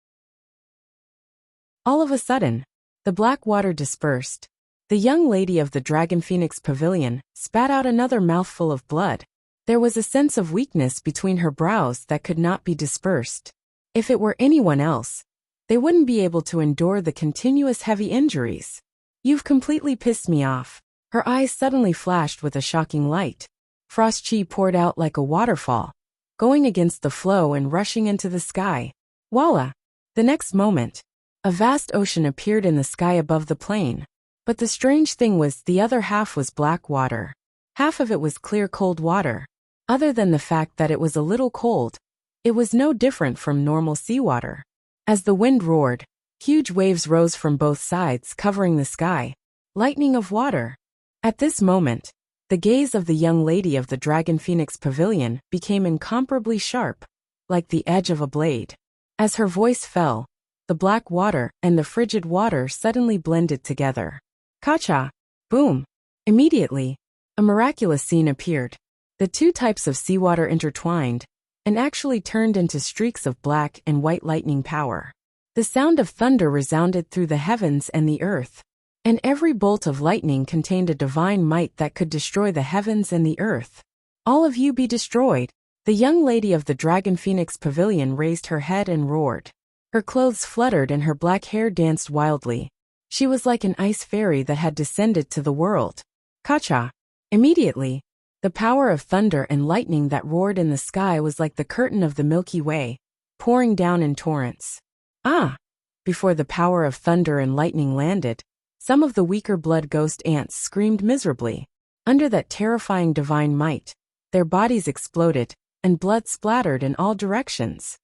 All of a sudden, the black water dispersed. The young lady of the Dragon Phoenix Pavilion spat out another mouthful of blood. There was a sense of weakness between her brows that could not be dispersed. If it were anyone else, they wouldn't be able to endure the continuous heavy injuries. You've completely pissed me off. Her eyes suddenly flashed with a shocking light. Frost chi poured out like a waterfall, going against the flow and rushing into the sky. Voila! The next moment, a vast ocean appeared in the sky above the plain. But the strange thing was the other half was black water. Half of it was clear cold water. Other than the fact that it was a little cold, it was no different from normal seawater. As the wind roared, huge waves rose from both sides covering the sky. Lightning of water. At this moment, the gaze of the young lady of the Dragon Phoenix Pavilion became incomparably sharp, like the edge of a blade. As her voice fell, the black water and the frigid water suddenly blended together. Kacha! Boom! Immediately, a miraculous scene appeared. The two types of seawater intertwined and actually turned into streaks of black and white lightning power. The sound of thunder resounded through the heavens and the earth, and every bolt of lightning contained a divine might that could destroy the heavens and the earth. All of you be destroyed! The young lady of the Dragon Phoenix Pavilion raised her head and roared. Her clothes fluttered and her black hair danced wildly. She was like an ice fairy that had descended to the world. Kacha! Immediately, the power of thunder and lightning that roared in the sky was like the curtain of the Milky Way, pouring down in torrents. Ah! Before the power of thunder and lightning landed, some of the weaker blood ghost ants screamed miserably. Under that terrifying divine might, their bodies exploded, and blood splattered in all directions.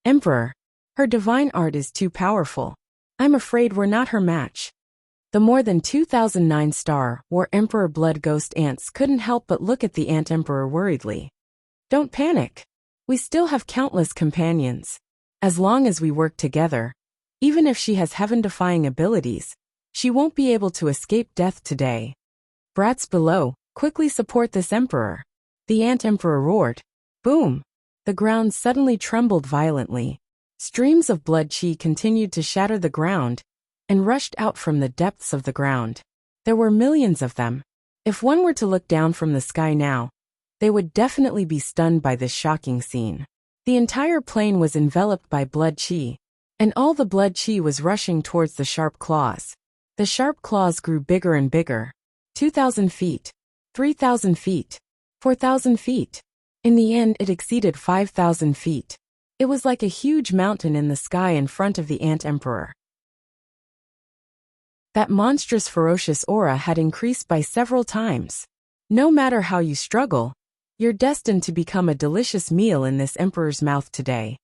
Emperor! Her divine art is too powerful. I'm afraid we're not her match. The more than 2009 Star War Emperor blood ghost ants couldn't help but look at the Ant Emperor worriedly. Don't panic. We still have countless companions. As long as we work together, even if she has heaven-defying abilities, she won't be able to escape death today. Brats below, quickly support this emperor. The Ant Emperor roared. Boom! The ground suddenly trembled violently. Streams of blood chi continued to shatter the ground and rushed out from the depths of the ground. There were millions of them. If one were to look down from the sky now, they would definitely be stunned by this shocking scene. The entire plain was enveloped by blood chi, and all the blood chi was rushing towards the sharp claws. The sharp claws grew bigger and bigger. 2,000 feet, 3,000 feet, 4,000 feet. In the end, it exceeded 5,000 feet. It was like a huge mountain in the sky in front of the Ant Emperor. That monstrous ferocious aura had increased by several times. No matter how you struggle, you're destined to become a delicious meal in this emperor's mouth today.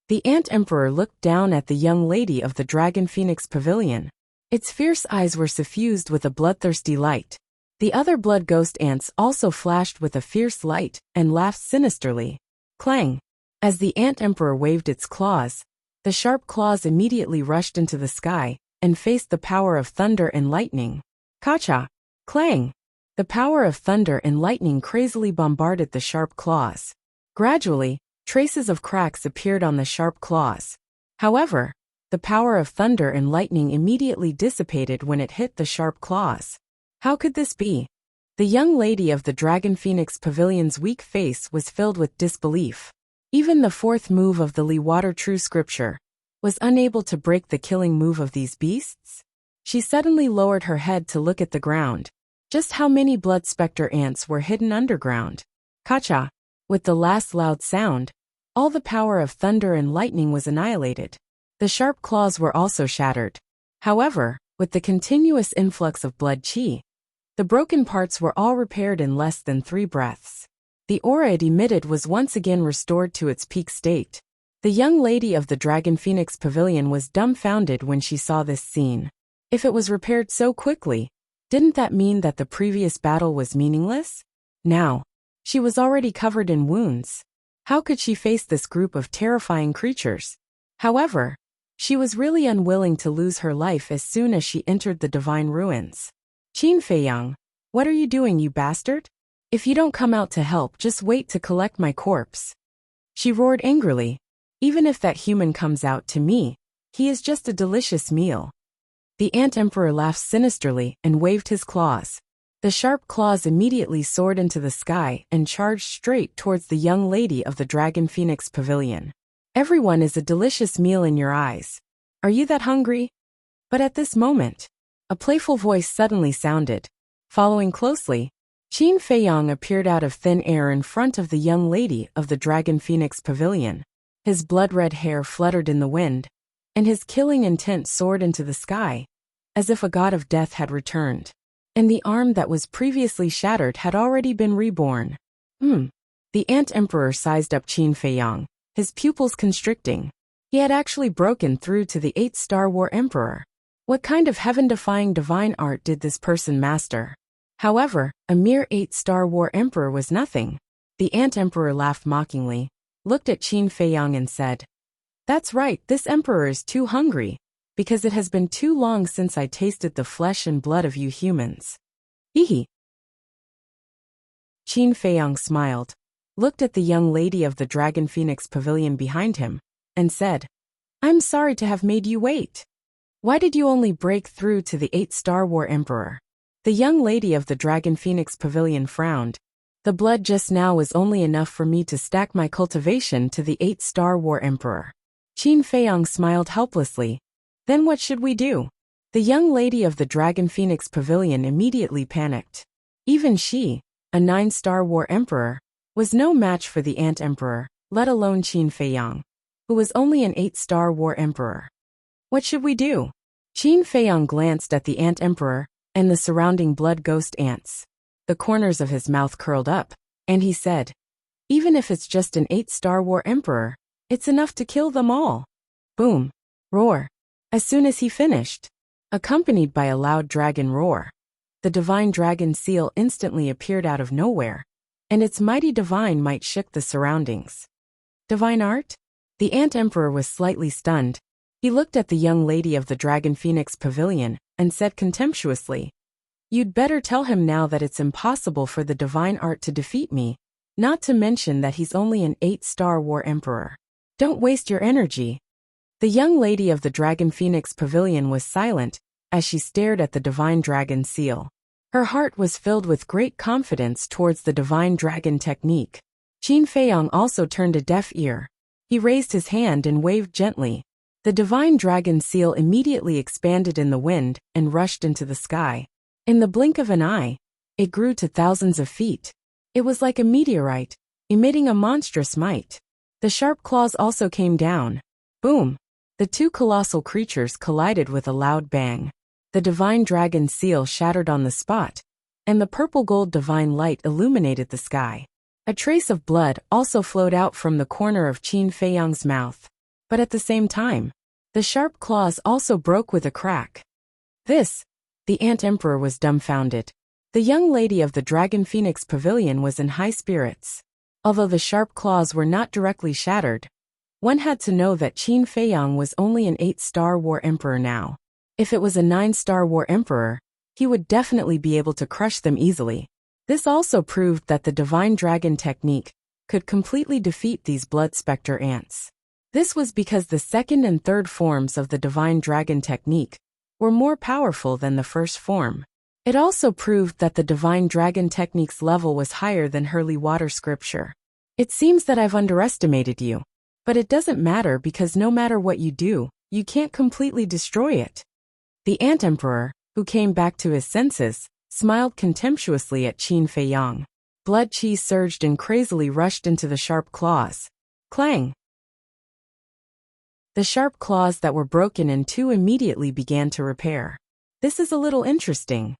The Ant Emperor looked down at the young lady of the Dragon Phoenix Pavilion. Its fierce eyes were suffused with a bloodthirsty light. The other blood ghost ants also flashed with a fierce light and laughed sinisterly. Clang! As the ant emperor waved its claws, the sharp claws immediately rushed into the sky and faced the power of thunder and lightning. Kacha! Clang! The power of thunder and lightning crazily bombarded the sharp claws. Gradually, traces of cracks appeared on the sharp claws. However, the power of thunder and lightning immediately dissipated when it hit the sharp claws. How could this be? The young lady of the Dragon Phoenix Pavilion's weak face was filled with disbelief. Even the fourth move of the Lee Water True Scripture was unable to break the killing move of these beasts. She suddenly lowered her head to look at the ground. Just how many blood spectre ants were hidden underground? Kacha! With the last loud sound, all the power of thunder and lightning was annihilated. The sharp claws were also shattered. However, with the continuous influx of blood chi, the broken parts were all repaired in less than 3 breaths. The aura it emitted was once again restored to its peak state. The young lady of the Dragon Phoenix Pavilion was dumbfounded when she saw this scene. If it was repaired so quickly, didn't that mean that the previous battle was meaningless? Now, she was already covered in wounds. How could she face this group of terrifying creatures? However, she was really unwilling to lose her life as soon as she entered the divine ruins. Qin Feiyang, what are you doing, you bastard? If you don't come out to help, just wait to collect my corpse. She roared angrily. Even if that human comes out to me, he is just a delicious meal. The ant emperor laughed sinisterly and waved his claws. The sharp claws immediately soared into the sky and charged straight towards the young lady of the Dragon Phoenix Pavilion. Everyone is a delicious meal in your eyes. Are you that hungry? But at this moment, a playful voice suddenly sounded. Following closely, Qin Feiyang appeared out of thin air in front of the young lady of the Dragon Phoenix Pavilion. His blood-red hair fluttered in the wind, and his killing intent soared into the sky, as if a god of death had returned. And the arm that was previously shattered had already been reborn. The ant emperor sized up Qin Feiyang, his pupils constricting. He had actually broken through to the 8-star war emperor. What kind of heaven-defying divine art did this person master? However, a mere 8-star war emperor was nothing. The ant emperor laughed mockingly, looked at Qin Feiyang and said, "That's right, this emperor is too hungry, because it has been too long since I tasted the flesh and blood of you humans." Hee. Qin Feiyang smiled, looked at the young lady of the Dragon Phoenix Pavilion behind him, and said, "I'm sorry to have made you wait. Why did you only break through to the 8-star war emperor?" The young lady of the Dragon Phoenix Pavilion frowned. "The blood just now was only enough for me to stack my cultivation to the 8-star war emperor." Qin Feiyang smiled helplessly. "Then what should we do?" The young lady of the Dragon Phoenix Pavilion immediately panicked. Even she, a 9-star war emperor, was no match for the ant emperor, let alone Qin Feiyang, who was only an 8-star war emperor. What should we do? Qin Feiyang glanced at the ant emperor and the surrounding blood ghost ants. The corners of his mouth curled up, and he said, "Even if it's just an 8-star war emperor, it's enough to kill them all." Boom. Roar. As soon as he finished, accompanied by a loud dragon roar, the divine dragon seal instantly appeared out of nowhere, and its mighty divine might shook the surroundings. Divine art? The ant emperor was slightly stunned. He looked at the young lady of the Dragon Phoenix Pavilion and said contemptuously, "You'd better tell him now that it's impossible for the divine art to defeat me, not to mention that he's only an 8-star war emperor. Don't waste your energy." The young lady of the Dragon Phoenix Pavilion was silent as she stared at the divine dragon seal. Her heart was filled with great confidence towards the divine dragon technique. Qin Feiyang also turned a deaf ear. He raised his hand and waved gently. The divine dragon seal immediately expanded in the wind and rushed into the sky. In the blink of an eye, it grew to thousands of feet. It was like a meteorite, emitting a monstrous might. The sharp claws also came down. Boom! The two colossal creatures collided with a loud bang. The divine dragon seal shattered on the spot, and the purple-gold divine light illuminated the sky. A trace of blood also flowed out from the corner of Qin Feiyang's mouth. But at the same time, the sharp claws also broke with a crack. The ant emperor was dumbfounded. The young lady of the Dragon Phoenix Pavilion was in high spirits. Although the sharp claws were not directly shattered, one had to know that Qin Feiyang was only an 8-star war emperor now. If it was a 9-star war emperor, he would definitely be able to crush them easily. This also proved that the Divine Dragon technique could completely defeat these Blood Spectre ants. This was because the second and third forms of the Divine Dragon technique were more powerful than the first form. It also proved that the Divine Dragon technique's level was higher than Hurley Water Scripture. It seems that I've underestimated you. But it doesn't matter because no matter what you do, you can't completely destroy it. The Ant Emperor, who came back to his senses, smiled contemptuously at Qin Feiyang. Blood chi surged and crazily rushed into the sharp claws. Clang! The sharp claws that were broken in two immediately began to repair. This is a little interesting.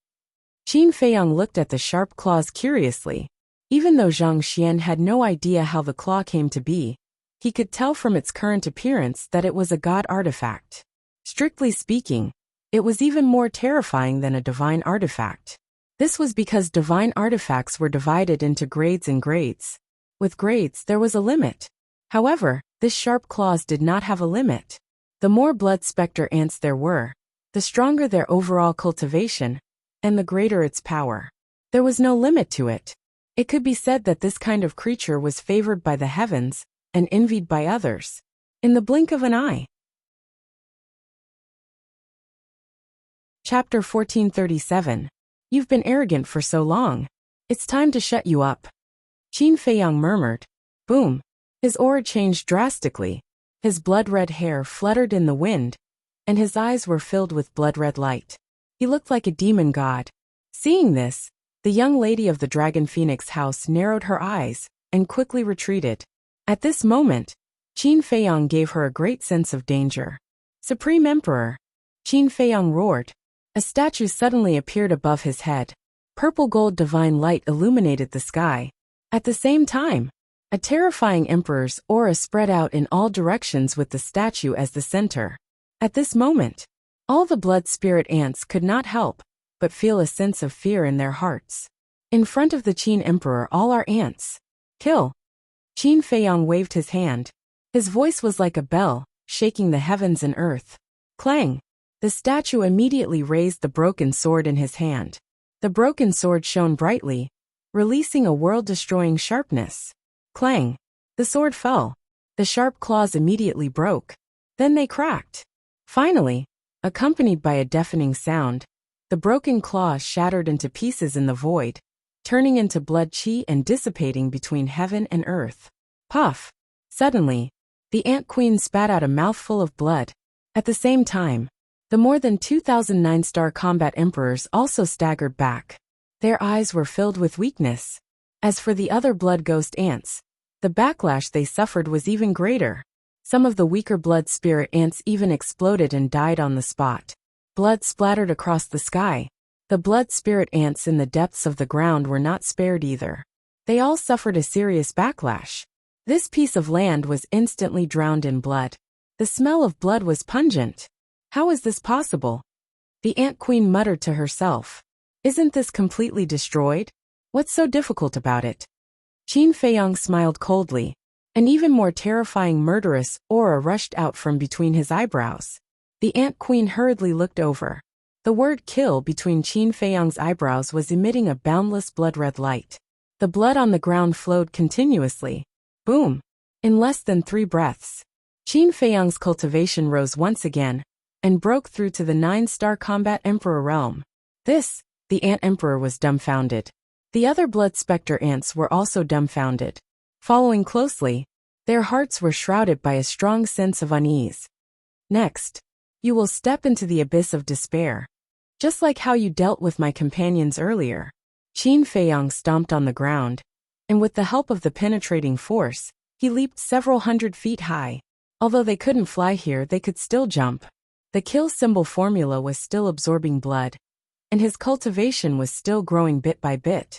Qin Feiyang looked at the sharp claws curiously. Even though Zhang Xian had no idea how the claw came to be, he could tell from its current appearance that it was a god artifact. Strictly speaking, it was even more terrifying than a divine artifact. This was because divine artifacts were divided into grades and grades. With grades, there was a limit. However, this sharp claws did not have a limit. The more Blood Spectre ants there were, the stronger their overall cultivation, and the greater its power. There was no limit to it. It could be said that this kind of creature was favored by the heavens and envied by others. In the blink of an eye. Chapter 1437. You've been arrogant for so long. It's time to shut you up. Qin Feiyang murmured. Boom. His aura changed drastically. His blood-red hair fluttered in the wind, and his eyes were filled with blood-red light. He looked like a demon god. Seeing this, the young lady of the Dragon Phoenix house narrowed her eyes and quickly retreated. At this moment, Qin Feiyang gave her a great sense of danger. Supreme Emperor! Qin Feiyang roared. A statue suddenly appeared above his head. Purple-gold divine light illuminated the sky. At the same time, a terrifying emperor's aura spread out in all directions with the statue as the center. At this moment, all the blood spirit ants could not help but feel a sense of fear in their hearts. In front of the Qin Emperor, all our ants. Kill! Qin Feiyang waved his hand. His voice was like a bell, shaking the heavens and earth. Clang! The statue immediately raised the broken sword in his hand. The broken sword shone brightly, releasing a world-destroying sharpness. Clang! The sword fell. The sharp claws immediately broke. Then they cracked. Finally, accompanied by a deafening sound, the broken claws shattered into pieces in the void, turning into blood chi and dissipating between heaven and earth. Puff! Suddenly, the Ant Queen spat out a mouthful of blood. At the same time, the more than 2,000 9-star combat emperors also staggered back. Their eyes were filled with weakness. As for the other blood ghost ants, the backlash they suffered was even greater. Some of the weaker blood spirit ants even exploded and died on the spot. Blood splattered across the sky. The blood spirit ants in the depths of the ground were not spared either. They all suffered a serious backlash. This piece of land was instantly drowned in blood. The smell of blood was pungent. How is this possible? The Ant Queen muttered to herself. Isn't this completely destroyed? What's so difficult about it? Qin Feiyang smiled coldly. An even more terrifying murderous aura rushed out from between his eyebrows. The Ant Queen hurriedly looked over. The word kill between Qin Feiyang's eyebrows was emitting a boundless blood-red light. The blood on the ground flowed continuously. Boom! In less than 3 breaths, Qin Feiyang's cultivation rose once again and broke through to the 9-star combat emperor realm. This, the Ant Emperor was dumbfounded. The other blood spectre ants were also dumbfounded. Following closely, their hearts were shrouded by a strong sense of unease. Next, you will step into the abyss of despair. Just like how you dealt with my companions earlier. Qin Feiyang stomped on the ground, and with the help of the penetrating force, he leaped several hundred feet high. Although they couldn't fly here, they could still jump. The kill symbol formula was still absorbing blood, and his cultivation was still growing bit by bit.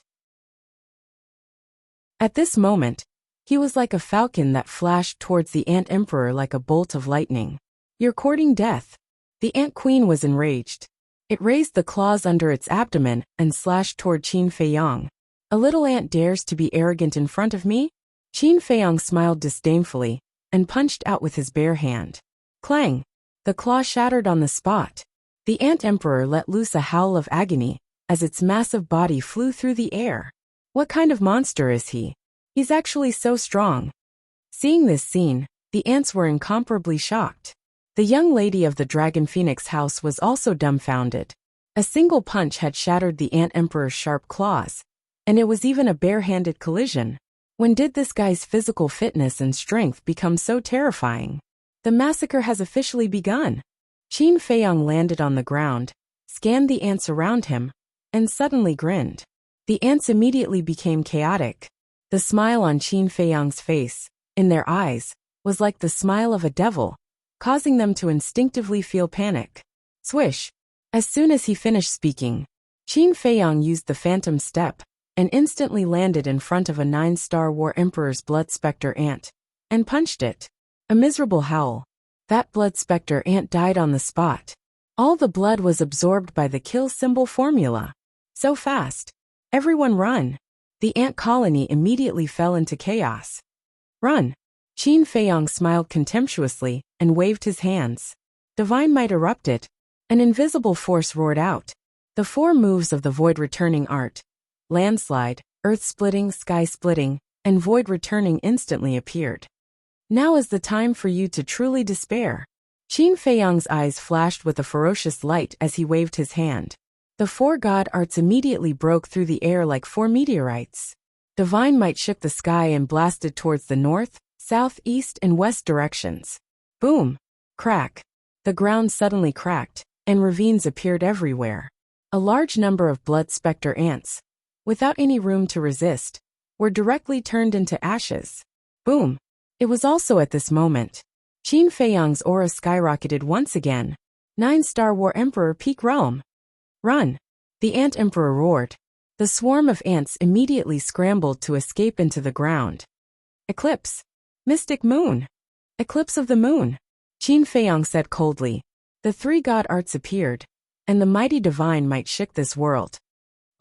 At this moment, he was like a falcon that flashed towards the Ant Emperor like a bolt of lightning. You're courting death. The Ant Queen was enraged. It raised the claws under its abdomen and slashed toward Qin Feiyang. A little ant dares to be arrogant in front of me? Qin Feiyang smiled disdainfully and punched out with his bare hand. Clang! The claw shattered on the spot. The ant emperor let loose a howl of agony as its massive body flew through the air. What kind of monster is he? He's actually so strong. Seeing this scene, the ants were incomparably shocked. The young lady of the Dragon Phoenix house was also dumbfounded. A single punch had shattered the ant emperor's sharp claws, and it was even a bare-handed collision. When did this guy's physical fitness and strength become so terrifying? The massacre has officially begun. Qin Feiyang landed on the ground, scanned the ants around him, and suddenly grinned. The ants immediately became chaotic. The smile on Qin Feiyang's face, in their eyes, was like the smile of a devil, causing them to instinctively feel panic. Swish! As soon as he finished speaking, Qin Feiyang used the phantom step and instantly landed in front of a 9-star War Emperor's Blood Spectre ant and punched it. A miserable howl. That Blood Spectre ant died on the spot. All the blood was absorbed by the kill symbol formula. So fast. Everyone run. The ant colony immediately fell into chaos. Run. Qin Feiyang smiled contemptuously and waved his hands. Divine might erupted. An invisible force roared out. The 4 moves of the void returning art: landslide, earth-splitting, sky-splitting, and void returning instantly appeared. Now is the time for you to truly despair. Qin Feiyang's eyes flashed with a ferocious light as he waved his hand. The 4 god arts immediately broke through the air like 4 meteorites. Divine might shook the sky and blasted towards the north, south, east, and west directions. Boom! Crack! The ground suddenly cracked, and ravines appeared everywhere. A large number of Blood Spectre ants, without any room to resist, were directly turned into ashes. Boom! It was also at this moment Qin Feiyang's aura skyrocketed once again. 9-star War Emperor Peak Realm. Run! The Ant Emperor roared. The swarm of ants immediately scrambled to escape into the ground. Eclipse! Mystic Moon! Eclipse of the Moon! Qin Feiyang said coldly. The 3 god arts appeared, and the mighty divine might shook this world.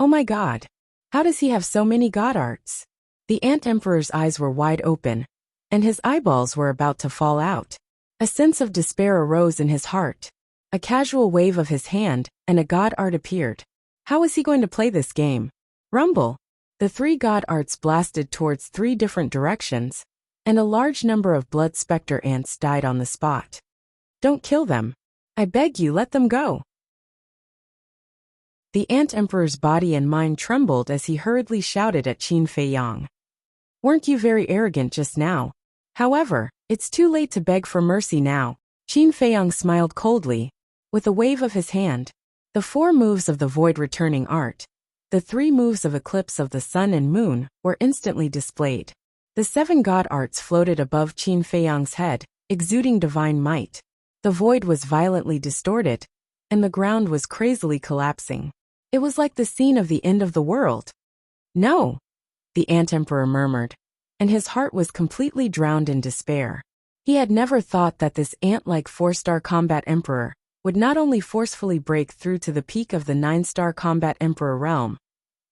Oh my god! How does he have so many god arts? The Ant Emperor's eyes were wide open, and his eyeballs were about to fall out. A sense of despair arose in his heart. A casual wave of his hand, and a god art appeared. How is he going to play this game? Rumble! The 3 god arts blasted towards 3 different directions, and a large number of Blood Spectre ants died on the spot. Don't kill them. I beg you, let them go. The Ant Emperor's body and mind trembled as he hurriedly shouted at Qin Feiyang. Weren't you very arrogant just now? However, it's too late to beg for mercy now. Qin Feiyang smiled coldly. With a wave of his hand, the 4 moves of the void returning art, the 3 moves of eclipse of the sun and moon, were instantly displayed. The 7 god arts floated above Qin Feiyang's head, exuding divine might. The void was violently distorted, and the ground was crazily collapsing. It was like the scene of the end of the world. No! The Ant Emperor murmured, and his heart was completely drowned in despair. He had never thought that this ant-like 4-star combat emperor would not only forcefully break through to the peak of the 9-star combat emperor realm,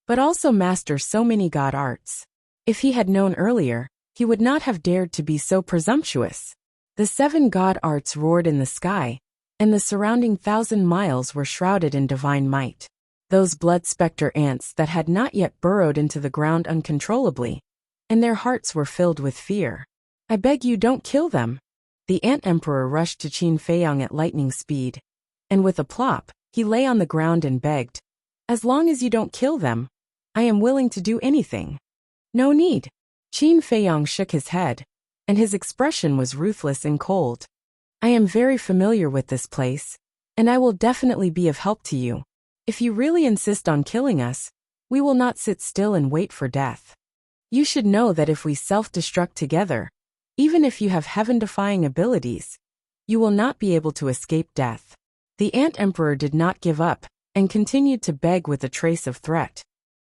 but also master so many god arts. If he had known earlier, he would not have dared to be so presumptuous. The 7 god arts roared in the sky, and the surrounding 1,000 miles were shrouded in divine might. Those Blood Spectre ants that had not yet burrowed into the ground uncontrollably, and their hearts were filled with fear. I beg you, don't kill them. The Ant Emperor rushed to Qin Feiyang at lightning speed, and with a plop, he lay on the ground and begged, as long as you don't kill them, I am willing to do anything. No need. Qin Feiyang shook his head, and his expression was ruthless and cold. I am very familiar with this place, and I will definitely be of help to you. If you really insist on killing us, we will not sit still and wait for death. You should know that if we self-destruct together, even if you have heaven-defying abilities, you will not be able to escape death. The Ant Emperor did not give up, and continued to beg with a trace of threat.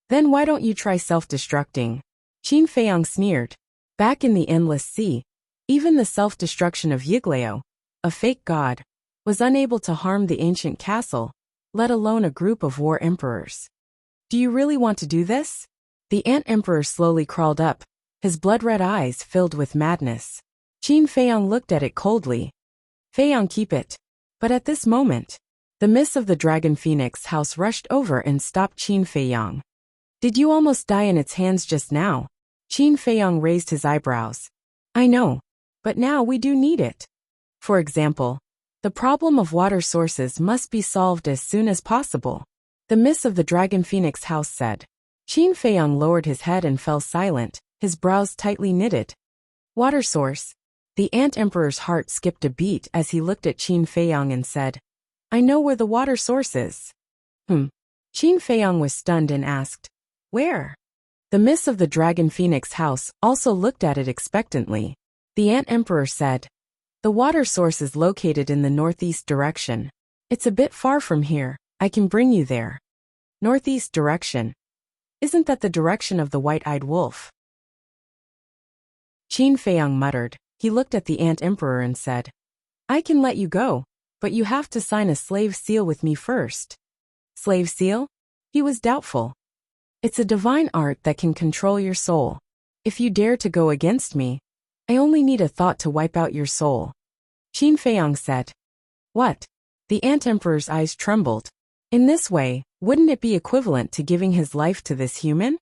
Then why don't you try self-destructing? Qin Feiyang sneered. Back in the endless sea, even the self-destruction of Yiglao, a fake god, was unable to harm the ancient castle, let alone a group of war emperors. Do you really want to do this? The ant emperor slowly crawled up, his blood-red eyes filled with madness. Qin Feiyang looked at it coldly. Feiyang, keep it. But at this moment, the miss of the Dragon Phoenix house rushed over and stopped Qin Feiyang. Did you almost die in its hands just now? Qin Feiyang raised his eyebrows. I know. But now we do need it. For example, the problem of water sources must be solved as soon as possible. The miss of the Dragon Phoenix house said. Qin Feiyang lowered his head and fell silent, his brows tightly knitted. Water source. The ant emperor's heart skipped a beat as he looked at Qin Feiyang and said, I know where the water source is. Qin Feiyang was stunned and asked, where? The miss of the Dragon Phoenix house also looked at it expectantly. The ant emperor said, the water source is located in the northeast direction. It's a bit far from here. I can bring you there. Northeast direction. Isn't that the direction of the white-eyed wolf? Qin Feiyang muttered. He looked at the ant emperor and said, I can let you go, but you have to sign a slave seal with me first. Slave seal? He was doubtful. It's a divine art that can control your soul. If you dare to go against me, I only need a thought to wipe out your soul. Qin Feiyang said. What? The ant emperor's eyes trembled. In this way, wouldn't it be equivalent to giving his life to this human?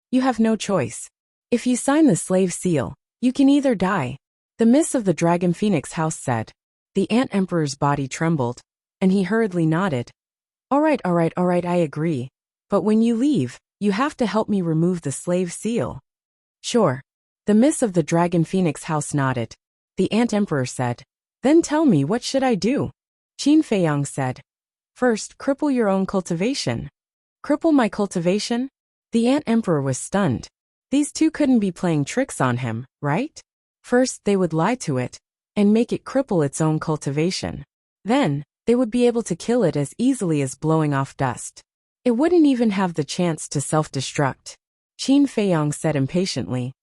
You have no choice. If you sign the slave seal, you can either die. The miss of the Dragon Phoenix house said. The ant emperor's body trembled, and he hurriedly nodded. All right, I agree. But when you leave, you have to help me remove the slave seal. Sure. The miss of the Dragon Phoenix house nodded. The ant emperor said. Then tell me, what should I do? Qin Feiyang said. First, cripple your own cultivation. Cripple my cultivation? The ant emperor was stunned. These two couldn't be playing tricks on him, right? First, they would lie to it and make it cripple its own cultivation. Then, they would be able to kill it as easily as blowing off dust. It wouldn't even have the chance to self-destruct. Qin Feiyang said impatiently.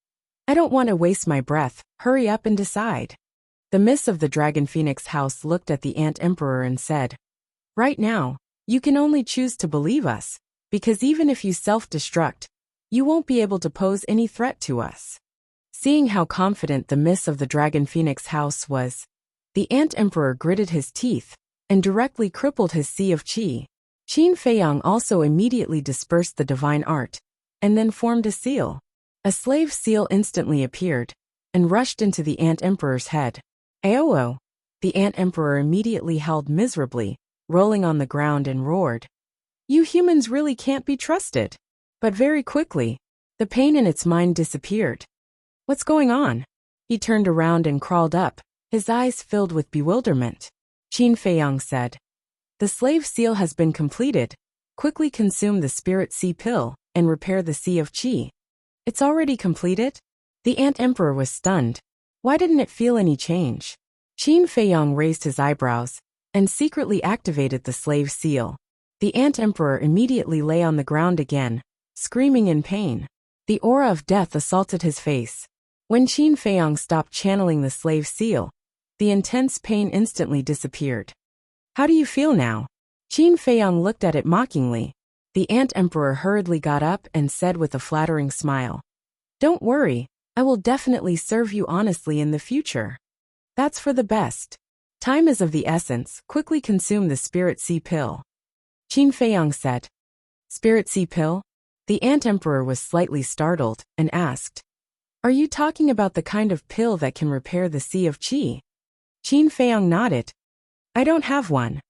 I don't want to waste my breath, hurry up and decide. The miss of the Dragon Phoenix house looked at the ant emperor and said, right now, you can only choose to believe us, because even if you self-destruct, you won't be able to pose any threat to us. Seeing how confident the miss of the Dragon Phoenix house was, the ant emperor gritted his teeth and directly crippled his sea of qi. Qin Feiyang also immediately dispersed the divine art and then formed a seal. A slave seal instantly appeared and rushed into the ant emperor's head. Aoo! The ant emperor immediately howled miserably, rolling on the ground and roared. You humans really can't be trusted. But very quickly, the pain in its mind disappeared. What's going on? He turned around and crawled up, his eyes filled with bewilderment. Qin Feiyang said. The slave seal has been completed. Quickly consume the spirit sea pill and repair the sea of qi. It's already completed? The ant emperor was stunned. Why didn't it feel any change? Qin Feiyang raised his eyebrows and secretly activated the slave seal. The ant emperor immediately lay on the ground again, screaming in pain. The aura of death assaulted his face. When Qin Feiyang stopped channeling the slave seal, the intense pain instantly disappeared. How do you feel now? Qin Feiyang looked at it mockingly. The ant emperor hurriedly got up and said with a flattering smile, Don't worry, I will definitely serve you honestly in the future. That's for the best. Time is of the essence, quickly consume the spirit sea pill. Qin Feiyang said. Spirit sea pill? The ant emperor was slightly startled and asked, Are you talking about the kind of pill that can repair the sea of qi? Qin Feiyang nodded. I don't have one.